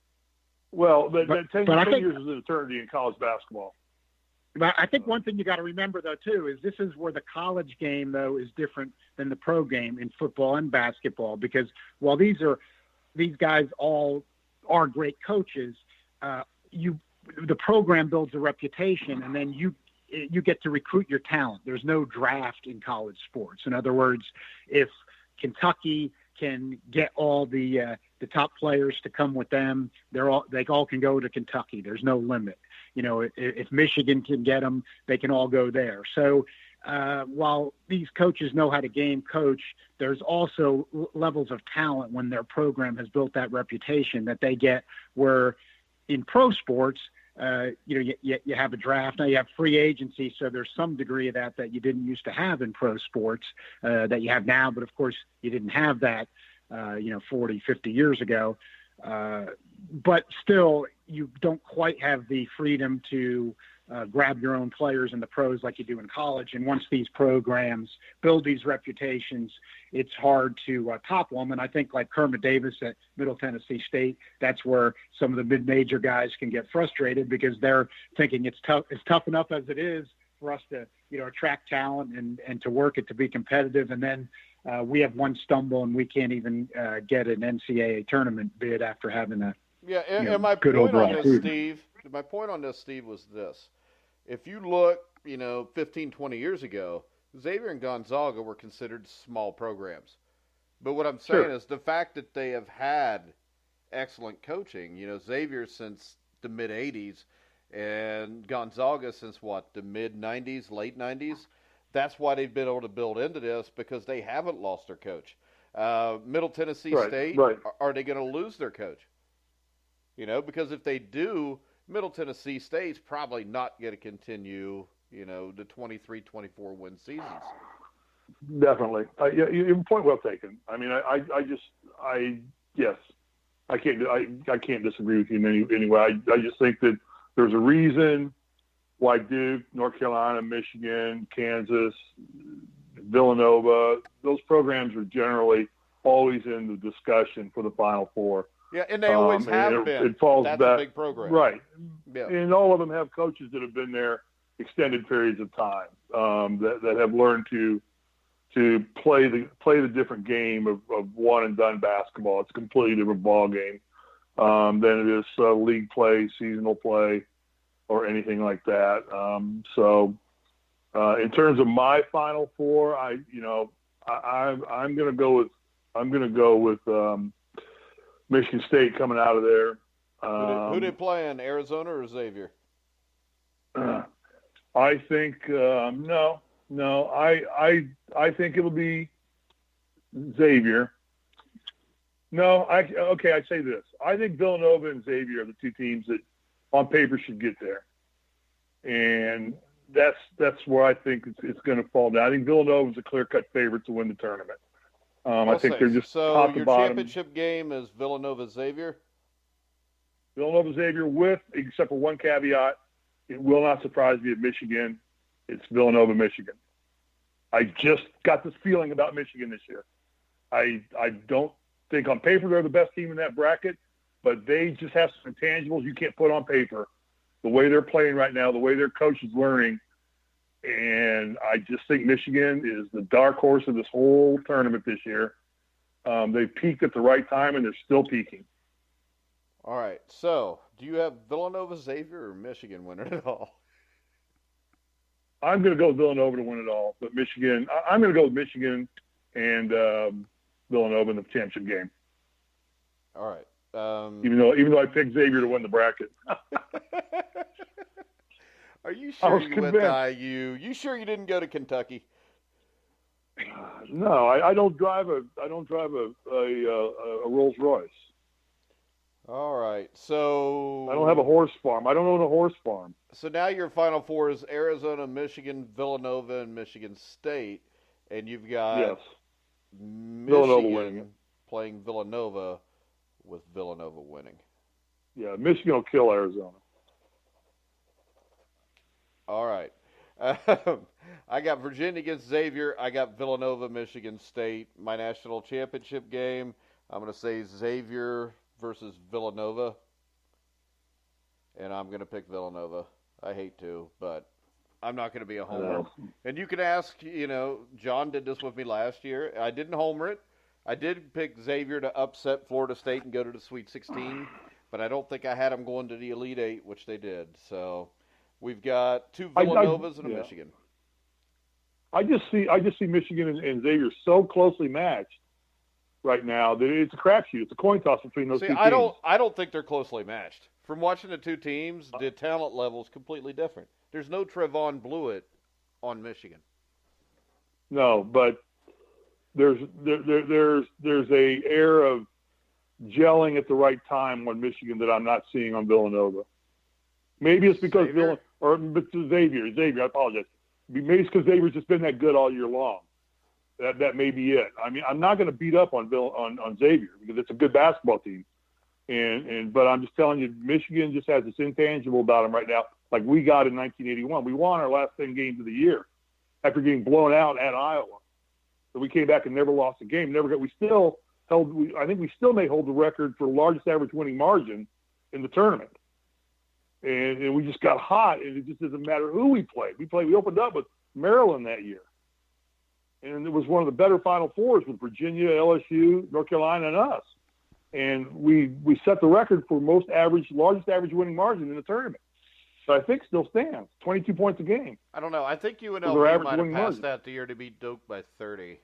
Well, but 10 think, years is an eternity in college basketball. But I think one thing you got to remember, though, too, is this is where the college game, though, is different than the pro game in football and basketball, because while these guys all are great coaches, the program builds a reputation, and then you get to recruit your talent. There's no draft in college sports. In other words, if Kentucky can get all the top players to come with them, they all can go to Kentucky. There's no limit. If Michigan can get them, they can all go there. So while these coaches know how to game coach, there's also levels of talent when their program has built that reputation that they get, where in pro sports, you have a draft. Now you have free agency, so there's some degree of that you didn't used to have in pro sports that you have now. But, of course, you didn't have that, 40, 50 years ago. But still, you don't quite have the freedom to grab your own players in the pros like you do in college. And once these programs build these reputations, it's hard to topple them. And I think like Kermit Davis at Middle Tennessee State, that's where some of the mid-major guys can get frustrated, because they're thinking it's tough enough as it is for us to, attract talent and to work it to be competitive. And then we have one stumble and we can't even get an NCAA tournament bid after having a and my point on this, Steve, was this. If you look, 15, 20 years ago, Xavier and Gonzaga were considered small programs. But what I'm saying is the fact that they have had excellent coaching, Xavier since the mid-'80s and Gonzaga since, the mid-'90s, late 90s, that's why they've been able to build into this, because they haven't lost their coach. Middle Tennessee State, are they going to lose their coach? Because if they do, Middle Tennessee State's probably not going to continue, the 23-24 win seasons. Definitely. Your point well taken. I mean, yes, I can't disagree with you in any way. I just think that there's a reason why Duke, North Carolina, Michigan, Kansas, Villanova, those programs are generally always in the discussion for the Final Four. Yeah, and they always have been. It falls That's back, a big program. Right. Yeah. And all of them have coaches that have been there extended periods of time, that have learned to play the different game of one and done basketball. It's a completely different ball game than it is league play, seasonal play, or anything like that. So in terms of my Final Four, I'm going to go with Michigan State coming out of there. Who they playing, Arizona or Xavier? I think no. I think it'll be Xavier. No, I'd say this. I think Villanova and Xavier are the two teams that on paper should get there, and that's where I think it's going to fall down. I think Villanova is a clear-cut favorite to win the tournament. I think they're just top to bottom. So your championship game is Villanova-Xavier? Villanova-Xavier except for one caveat, it will not surprise me if Michigan, it's Villanova-Michigan. I just got this feeling about Michigan this year. I don't think on paper they're the best team in that bracket, but they just have some intangibles you can't put on paper. The way they're playing right now, the way their coach is learning, and I just think Michigan is the dark horse of this whole tournament this year. They peaked at the right time, and they're still peaking. All right. So, do you have Villanova-Xavier or Michigan winning it all? I'm going to go with Villanova to win it all, but Michigan. I'm going to go with Michigan and Villanova in the championship game. All right. Even though I picked Xavier to win the bracket. Are you sure you went to IU? You sure you didn't go to Kentucky? No, I don't drive a Rolls Royce. All right, so I don't have a horse farm. I don't own a horse farm. So now your Final Four is Arizona, Michigan, Villanova, and Michigan State, and you've got Michigan playing Villanova with Villanova winning. Yeah, Michigan will kill Arizona. All right. I got Virginia against Xavier. I got Villanova, Michigan State. My national championship game, I'm going to say Xavier versus Villanova. and I'm going to pick Villanova. I hate to, but I'm not going to be a homer. And you can ask, John did this with me last year. I didn't homer it. I did pick Xavier to upset Florida State and go to the Sweet 16, but I don't think I had them going to the Elite Eight, which they did. So we've got two Villanovas and a Michigan. I just see Michigan and Xavier so closely matched right now that it's a crapshoot. It's a coin toss between those two teams. I don't think they're closely matched. From watching the two teams, the talent level is completely different. There's no Trevon Blewett on Michigan. No, but there's a air of gelling at the right time on Michigan that I'm not seeing on Villanova. Maybe it's because Xavier, I apologize. Maybe it's because Xavier's just been that good all year long. That may be it. I mean, I'm not going to beat up on Xavier because it's a good basketball team. But I'm just telling you, Michigan just has this intangible about them right now, like we got in 1981. We won our last 10 games of the year after getting blown out at Iowa. So we came back and never lost a game. I think we still may hold the record for largest average winning margin in the tournament. And we just got hot, and it just doesn't matter who we played. We opened up with Maryland that year. And it was one of the better Final Fours with Virginia, LSU, North Carolina, and us. And we set the record for largest average winning margin in the tournament. So I think still stands, 22 points a game. I don't know. I think UNLV might have passed that the year to beat Duke by 30.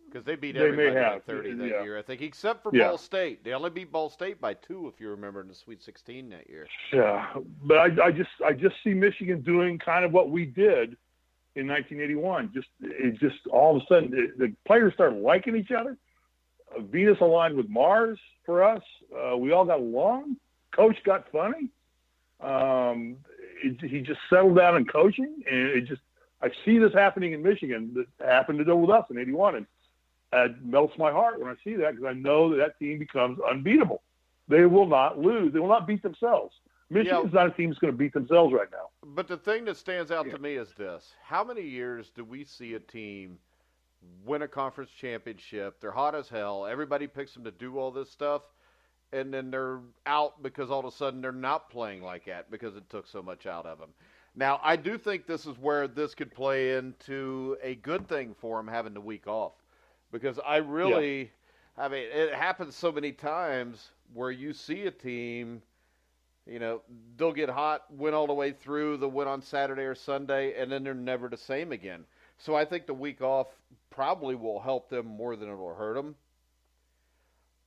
Because they beat everybody by 30 that year, I think, except for Ball State. They only beat Ball State by 2, if you remember, in the Sweet 16 that year. Yeah, but I just see Michigan doing kind of what we did in 1981. Just all of a sudden, the players started liking each other. Venus aligned with Mars for us. We all got along. Coach got funny. He just settled down in coaching, and I see this happening in Michigan. That happened to do with us in '81, and it melts my heart when I see that because I know that team becomes unbeatable. They will not lose. They will not beat themselves. Michigan's not a team that's going to beat themselves right now. But the thing that stands out to me is this. How many years do we see a team win a conference championship? They're hot as hell. Everybody picks them to do all this stuff. And then they're out because all of a sudden they're not playing like that because it took so much out of them. Now, I do think this is where this could play into a good thing for them having the week off. Because it happens so many times where you see a team, they'll get hot, win all the way through, they'll win on Saturday or Sunday, and then they're never the same again. So I think the week off probably will help them more than it will hurt them.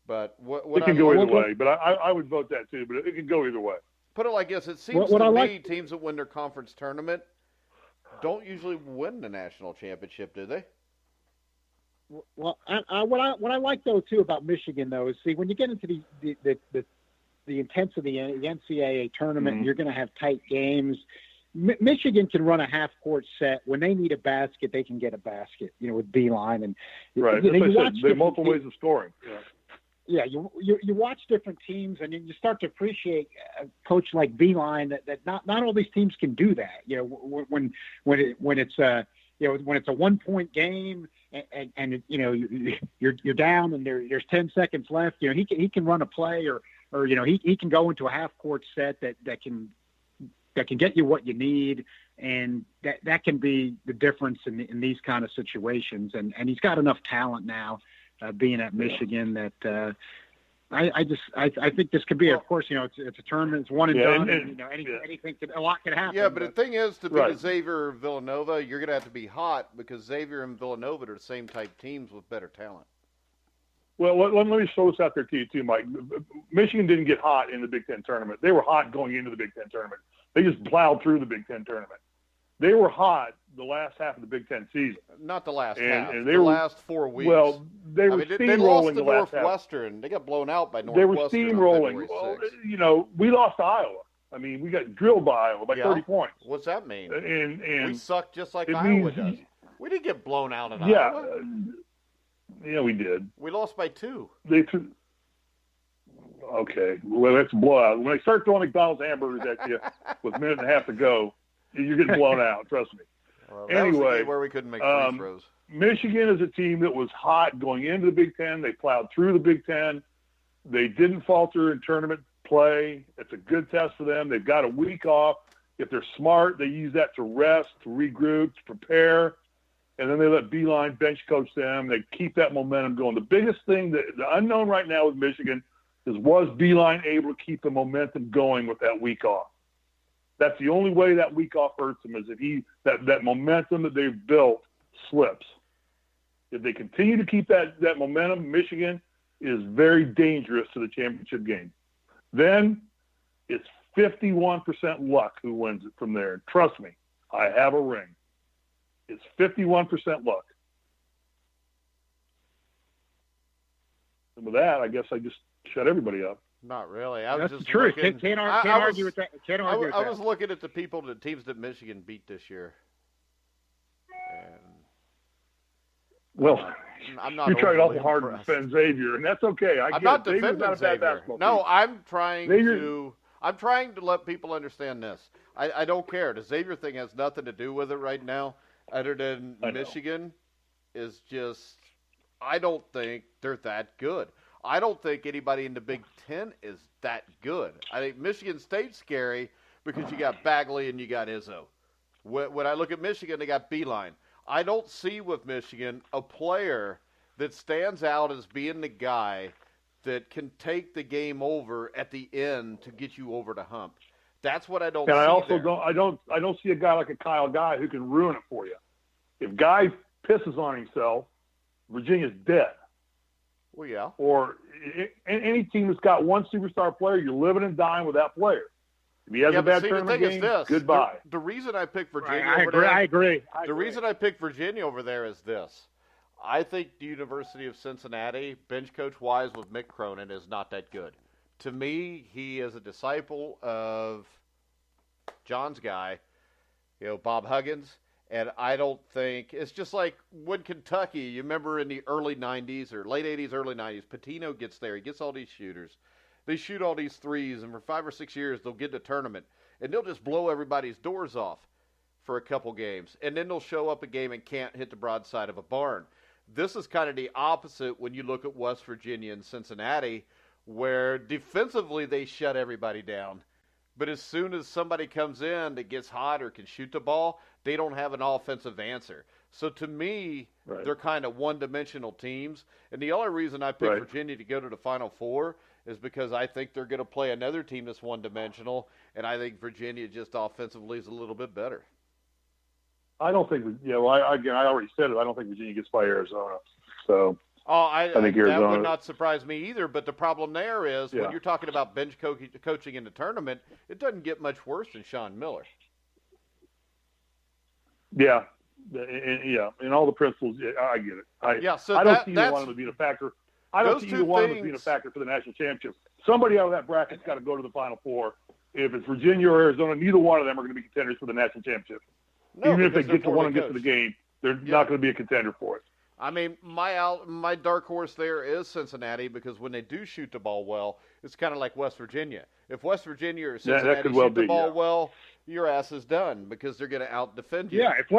But it can go either way. But I would vote that too. But it can go either way. Put it like this: it seems to me teams that win their conference tournament don't usually win the national championship, do they? Well, what I like though too about Michigan though is when you get into the intensity of the NCAA tournament, and you're going to have tight games. Michigan can run a half-court set. When they need a basket, they can get a basket. With Beeline and right. They have multiple ways of scoring. Yeah, you watch different teams, and you start to appreciate a coach like Beeline that not all these teams can do that. When it's a 1-point game and you're down and there's 10 seconds left. He can run a play or he can go into a half-court set that can get you what you need, and that can be the difference in these kind of situations. And he's got enough talent now, being at Michigan, that I think this could be. Of course, it's a tournament, it's one and done. Anything a lot could happen. Yeah, but the thing is, to beat Xavier or Villanova, you're going to have to be hot because Xavier and Villanova are the same type teams with better talent. Well, let me throw this out there to you too, Mike. Michigan didn't get hot in the Big Ten tournament. They were hot going into the Big Ten tournament. They just plowed through the Big Ten tournament. They were hot the last half of the Big Ten season. Not the last half. And the last 4 weeks. Well, they were steamrolling. They lost to Northwestern. They got blown out by Northwestern. They were steamrolling. Well, we lost to Iowa. I mean, we got drilled by Iowa by 30 points. What's that mean? And we suck just like Iowa does. We didn't get blown out in Iowa. Yeah, we did. We lost by 2. Okay. Well, that's a blowout. When they start throwing McDonald's hamburgers at you with a minute and a half to go, you're getting blown out. Trust me. Well, anyway, where we couldn't make free throws. Michigan is a team that was hot going into the Big Ten. They plowed through the Big Ten. They didn't falter in tournament play. It's a good test for them. They've got a week off. If they're smart, they use that to rest, to regroup, to prepare, and then they let Beeline bench coach them. They keep that momentum going. The biggest thing, the unknown right now with Michigan is, was Beeline able to keep the momentum going with that week off? That's the only way that week off hurts them, is if that momentum that they've built slips. If they continue to keep that momentum, Michigan is very dangerous to the championship game. Then it's 51% luck who wins it from there. Trust me, I have a ring. It's 51% luck. And with that, I guess I just shut everybody up. Not really. That's the truth. Can't argue with that. I was looking at the teams that Michigan beat this year. And well, I'm not. You tried awful impressed. hard to defend Xavier, and that's okay. I'm not defending Xavier. No, I'm trying to let people understand this. I don't care. The Xavier thing has nothing to do with it right now, other than Michigan is just. I don't think they're that good. I don't think anybody in the Big Ten is that good. I think Michigan State's scary because you got Bagley and you got Izzo. When I look at Michigan, they got Beeline. I don't see with Michigan a player that stands out as being the guy that can take the game over at the end to get you over the hump. That's what I don't see. And I also there. I don't see a guy like a Kyle Guy who can ruin it for you. If Guy pisses on himself, Virginia's dead. Well, yeah. Or any team that's got one superstar player, you're living and dying with that player. If he has a bad tournament game, goodbye. The reason I picked Virginia I agree. The reason I picked Virginia over there is this. I think the University of Cincinnati, bench coach-wise with Mick Cronin, is not that good. To me, he is a disciple of John's guy, Bob Huggins. And I don't think – it's just like when Kentucky, you remember in the early 90s or late 80s, early 90s, Pitino gets there. He gets all these shooters. They shoot all these threes, and for 5 or 6 years they'll get to tournament. And they'll just blow everybody's doors off for a couple games. And then they'll show up a game and can't hit the broadside of a barn. This is kind of the opposite when you look at West Virginia and Cincinnati, where defensively they shut everybody down. But as soon as somebody comes in that gets hot or can shoot the ball, they don't have an offensive answer. So to me, they're kind of one-dimensional teams. And the only reason I picked Virginia to go to the Final Four is because I think they're going to play another team that's one-dimensional, and I think Virginia just offensively is a little bit better. I don't think – I already said it. I don't think Virginia gets by Arizona. So – I think that would not surprise me either. But the problem there is when you're talking about bench coaching in the tournament, it doesn't get much worse than Sean Miller. Yeah, and all the principles. I get it. I don't see either one of them being a factor. I don't see either one of them being a factor for the national championship. Somebody out of that bracket's got to go to the Final Four. If it's Virginia or Arizona, neither one of them are going to be contenders for the national championship. No, even if they get to one and get to the game, they're not going to be a contender for it. I mean, my dark horse there is Cincinnati because when they do shoot the ball well, it's kind of like West Virginia. If West Virginia or Cincinnati shoot the ball well, your ass is done because they're going to out-defend you. Yeah, if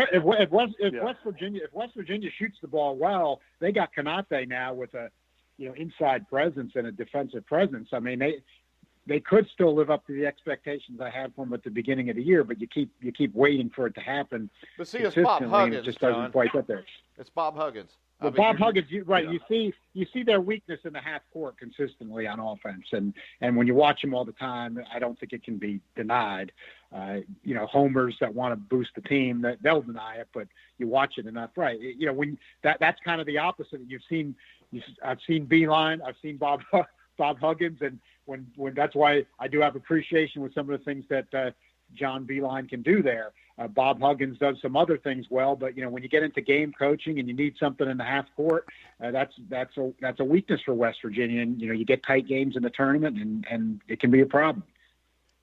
West Virginia shoots the ball well, they got Konate now with a inside presence and a defensive presence. I mean, they could still live up to the expectations I had for them at the beginning of the year, but you keep waiting for it to happen. But see, it's Bob Huggins. It just doesn't quite get there. It's Bob Huggins. Well, Bob Huggins, you see their weakness in the half court consistently on offense, and when you watch them all the time, I don't think it can be denied. Homers that want to boost the team, they'll deny it, but you watch it enough, right? When that's kind of the opposite. I've seen Beeline, I've seen Bob Huggins, and when that's why I do have appreciation with some of the things that John Beeline can do there. Bob Huggins does some other things well, but when you get into game coaching and you need something in the half court, that's a weakness for West Virginia. And you get tight games in the tournament, and it can be a problem.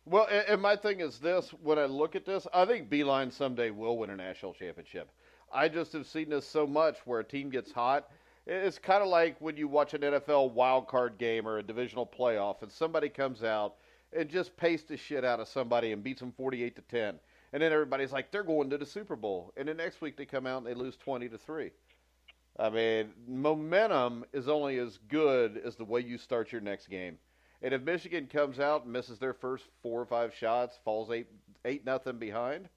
Well, and my thing is this: when I look at this, I think Beeline someday will win a national championship. I just have seen this so much where a team gets hot. It's kind of like when you watch an NFL wild card game or a divisional playoff, and somebody comes out and just pastes the shit out of somebody and beats them 48-10. And then everybody's like, they're going to the Super Bowl. And the next week they come out and they lose 20-3. I mean, momentum is only as good as the way you start your next game. And if Michigan comes out and misses their first 4 or 5 shots, falls 8-0 behind,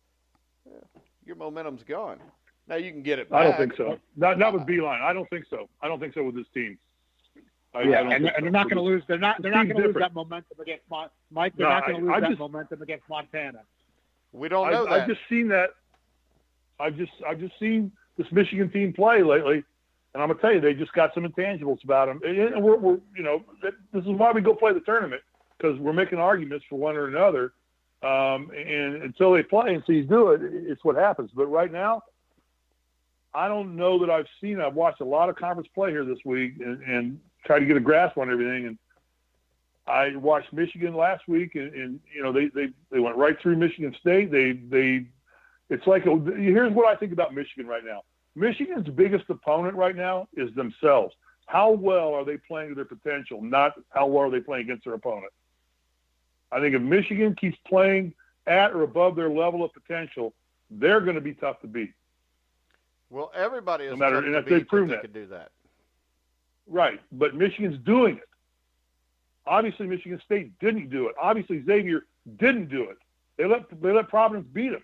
your momentum's gone. Now you can get it back. I don't think so. Not with Beeline. I don't think so. I don't think so with this team. And they're not going to lose. They're not going to lose that momentum against Mike. They're not going to lose that momentum against Montana. We don't know that. I've just seen that. I've just seen this Michigan team play lately, and I'm gonna tell you, they just got some intangibles about them. And we're this is why we go play the tournament, because we're making arguments for one or another. And until they play and see do it, it's what happens. But right now, I don't know that I've watched a lot of conference play here this week and tried to get a grasp on everything. And I watched Michigan last week, and they went right through Michigan State. It's like here's what I think about Michigan right now. Michigan's biggest opponent right now is themselves. How well are they playing to their potential, not how well are they playing against their opponent? I think if Michigan keeps playing at or above their level of potential, they're going to be tough to beat. Well, everybody is tough to beat if they can do that. Right, but Michigan's doing it. Obviously, Michigan State didn't do it. Obviously, Xavier didn't do it. They let Providence beat them.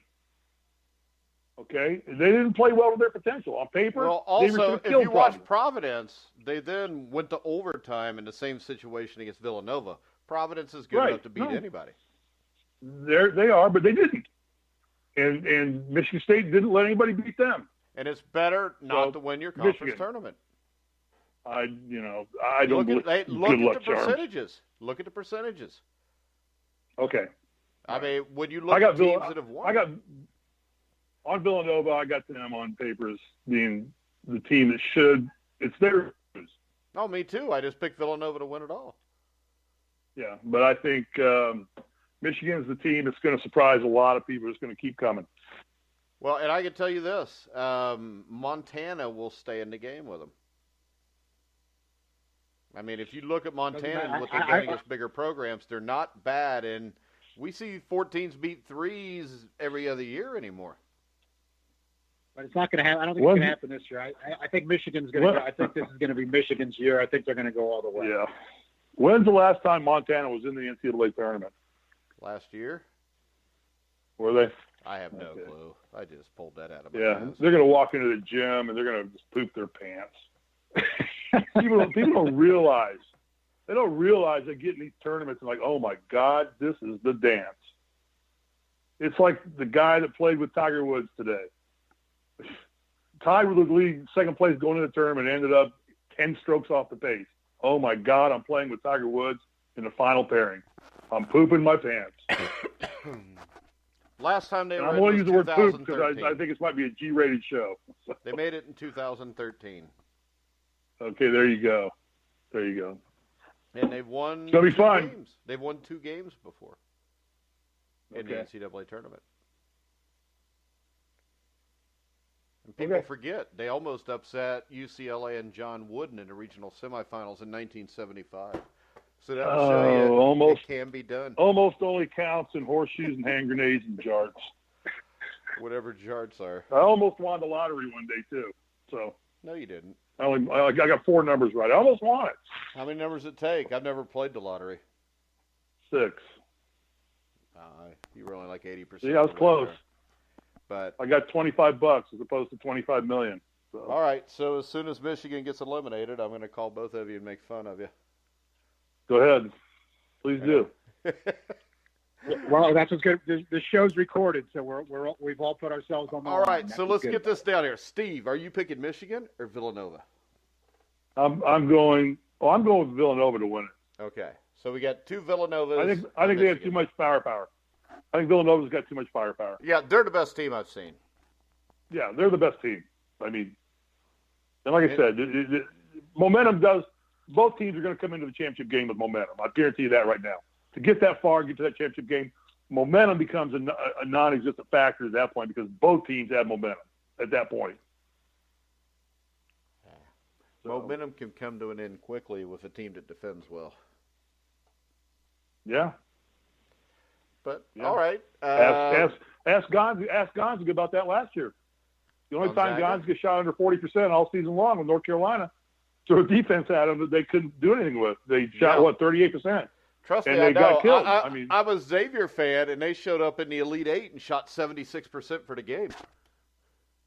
Okay, they didn't play well to their potential on paper. Well, also, if you watch Providence, they then went to overtime in the same situation against Villanova. Providence is good enough to beat anybody. They are, but they didn't. And Michigan State didn't let anybody beat them. And it's better not to win your conference tournament. I don't look at the percentages. Look at the percentages. Okay. I mean, when you look at teams that have won. On Villanova, I got them on paper as being the team that should. It's their. Oh, me too. I just picked Villanova to win it all. Yeah, but I think Michigan's the team that's going to surprise a lot of people. It's going to keep coming. Well, and I can tell you this. Montana will stay in the game with them. I mean, if you look at Montana and what they're doing against bigger programs, they're not bad. And we see 14s beat 3s every other year anymore. But it's not going to happen. I don't think it's going to happen this year. I think Michigan's going to. I think this is going to be Michigan's year. I think they're going to go all the way. Yeah. When's the last time Montana was in the NCAA tournament? Last year. Were they? I have no clue. I just pulled that out of my ass. They're going to walk into the gym and they're going to just poop their pants. People don't realize. They don't realize they get in these tournaments and like, oh my God, this is the dance. It's like the guy that played with Tiger Woods today. Tiger was leading second place going into the tournament, ended up 10 strokes off the pace. Oh my God, I'm playing with Tiger Woods in the final pairing. I'm pooping my pants. Last time they were I'm going to use the word poop because I think it might be a G-rated show. So. They made it in 2013. Okay, there you go. And they've won. It's going to be fun. Games. They've won 2 games before in the NCAA tournament. And people forget they almost upset UCLA and John Wooden in the regional semifinals in 1975. So that will show you it can be done. Almost only counts in horseshoes and hand grenades and jarts. Whatever jarts are. I almost won the lottery one day too. So no, you didn't. I got 4 numbers right. I almost won it. How many numbers does it take? I've never played the lottery. 6. You were only like 80%. Yeah, I was close. There. But I got $25 as opposed to $25 million. So. All right. So as soon as Michigan gets eliminated, I'm going to call both of you and make fun of you. Go ahead. Please do. Well, that's what's good. The show's recorded, so we've all put ourselves on the line. All right. So let's get this down here. Steve, are you picking Michigan or Villanova? I'm going with Villanova to win it. Okay. So we got 2 Villanovas. I think they have too much firepower. I think Villanova's got too much firepower. Yeah, they're the best team I've seen. Yeah, they're the best team. I mean, and like I said, momentum does. Both teams are going to come into the championship game with momentum. I guarantee you that right now. To get that far, get to that championship game, momentum becomes a non-existent factor at that point because both teams have momentum at that point. So, momentum can come to an end quickly with a team that defends well. Yeah. But all right. Ask Gonzaga about that last year. The only time Gonzaga shot under 40% all season long with North Carolina, threw a defense at them that they couldn't do anything with. They shot 38%. Trust me, and they got killed. I'm a Xavier fan, and they showed up in the Elite Eight and shot 76% for the game.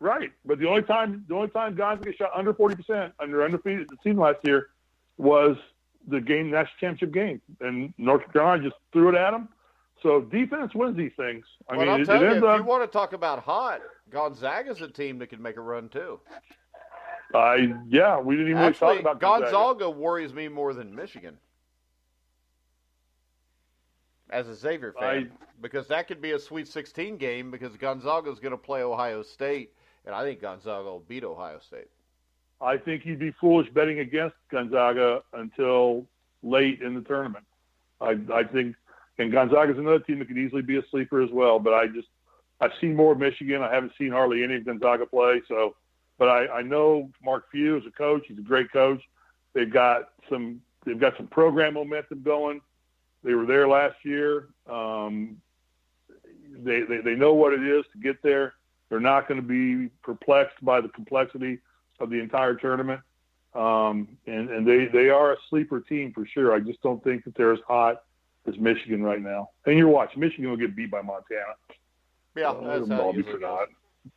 Right, but the only time Gonzaga shot under 40% under undefeated the season last year was the national championship game, and North Carolina just threw it at them. So defense wins these things. I'll tell you, if you want to talk about hot, Gonzaga's a team that can make a run too. We didn't even really talk about Gonzaga worries me more than Michigan as a Xavier fan, because that could be a Sweet 16 game because Gonzaga's going to play Ohio State, and I think Gonzaga will beat Ohio State. I think you'd be foolish betting against Gonzaga until late in the tournament. I think, and Gonzaga's another team that could easily be a sleeper as well. But I've seen more of Michigan. I haven't seen hardly any of Gonzaga play. So, but I know Mark Few is a coach. He's a great coach. They've got some program momentum going. They were there last year. They know what it is to get there. They're not going to be perplexed by the complexity of the entire tournament. And they are a sleeper team for sure. I just don't think that they're as hot as Michigan right now. And you're watching, Michigan will get beat by Montana. Yeah, that's how it usually goes.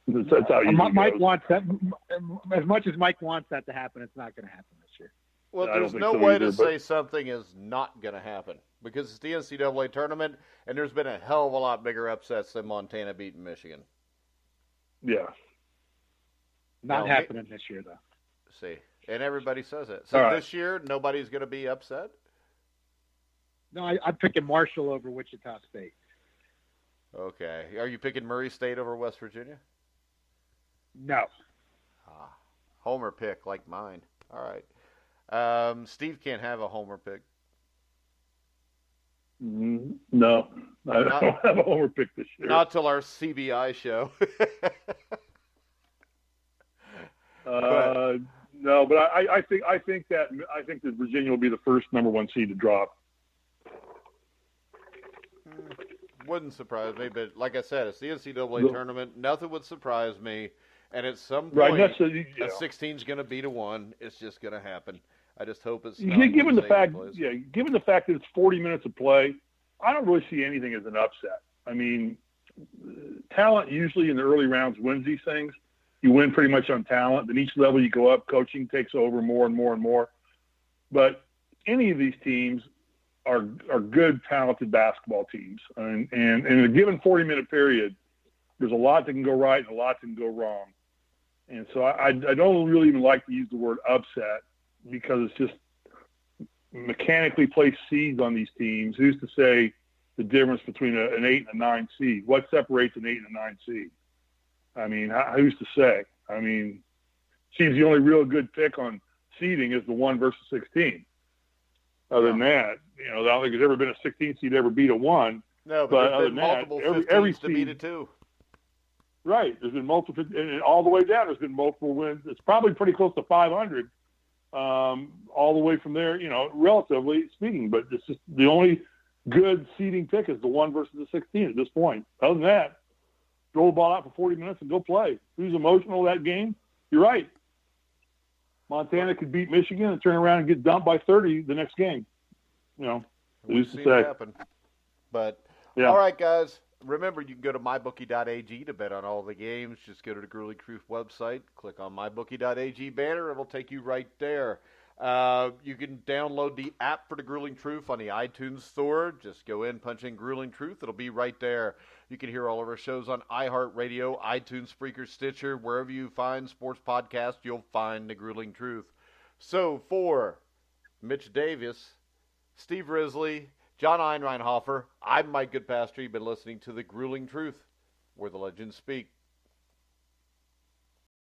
That's how it Mike goes. wants that. As much as Mike wants that to happen, it's not going to happen this year. Well, there's no way to say something is not going to happen because it's the NCAA tournament, and there's been a hell of a lot bigger upsets than Montana beating Michigan. Yeah. Not happening this year, though. See, and everybody says it. So this year, nobody's going to be upset? No, I'm picking Marshall over Wichita State. Okay. Are you picking Murray State over West Virginia? No. Homer pick like mine. All right. Steve can't have a homer pick. No. I don't have a homer pick this year. Not till our CBI show. No, but I think that Virginia will be the first number one seed to drop. Wouldn't surprise me, but like I said, it's the NCAA tournament. Nothing would surprise me. And at some point, a 16 is going to beat a 1. It's just going to happen. I just hope it's not. Given the fact that it's 40 minutes of play, I don't really see anything as an upset. I mean, talent usually in the early rounds wins these things. You win pretty much on talent. Then each level you go up, coaching takes over more and more and more. But any of these teams are good, talented basketball teams. And in a given 40-minute period, there's a lot that can go right and a lot that can go wrong. And so I don't really even like to use the word upset because it's just mechanically placed seeds on these teams. Who's to say the difference between an 8 and a 9 seed? What separates an 8 and a 9 seed? I mean, who's to say? I mean, seems the only real good pick on seeding is the 1 versus 16. Other than that, I don't think there's ever been a 16 seed ever beat a 1. No, but there's been multiple 15s to beat a 2. Right. There's been multiple, and all the way down, there's been multiple wins. It's probably pretty close to 500 all the way from there, relatively speaking. But it's just the only good seeding pick is the 1 versus the 16 at this point. Other than that, throw the ball out for 40 minutes and go play. Who's emotional that game? You're right. Montana could beat Michigan and turn around and get dumped by 30 the next game. Who's to say? Happen. But, all right, guys. Remember, you can go to mybookie.ag to bet on all the games. Just go to the Grueling Truth website, click on mybookie.ag banner. It'll take you right there. You can download the app for the Grueling Truth on the iTunes store. Just go in, punch in Grueling Truth. It'll be right there. You can hear all of our shows on iHeartRadio, iTunes, Spreaker, Stitcher. Wherever you find sports podcasts, you'll find the Grueling Truth. So for Mitch Davis, Steve Risley, John Einreinhofer, I'm Mike Goodpaster. You've been listening to The Grueling Truth, where the legends speak.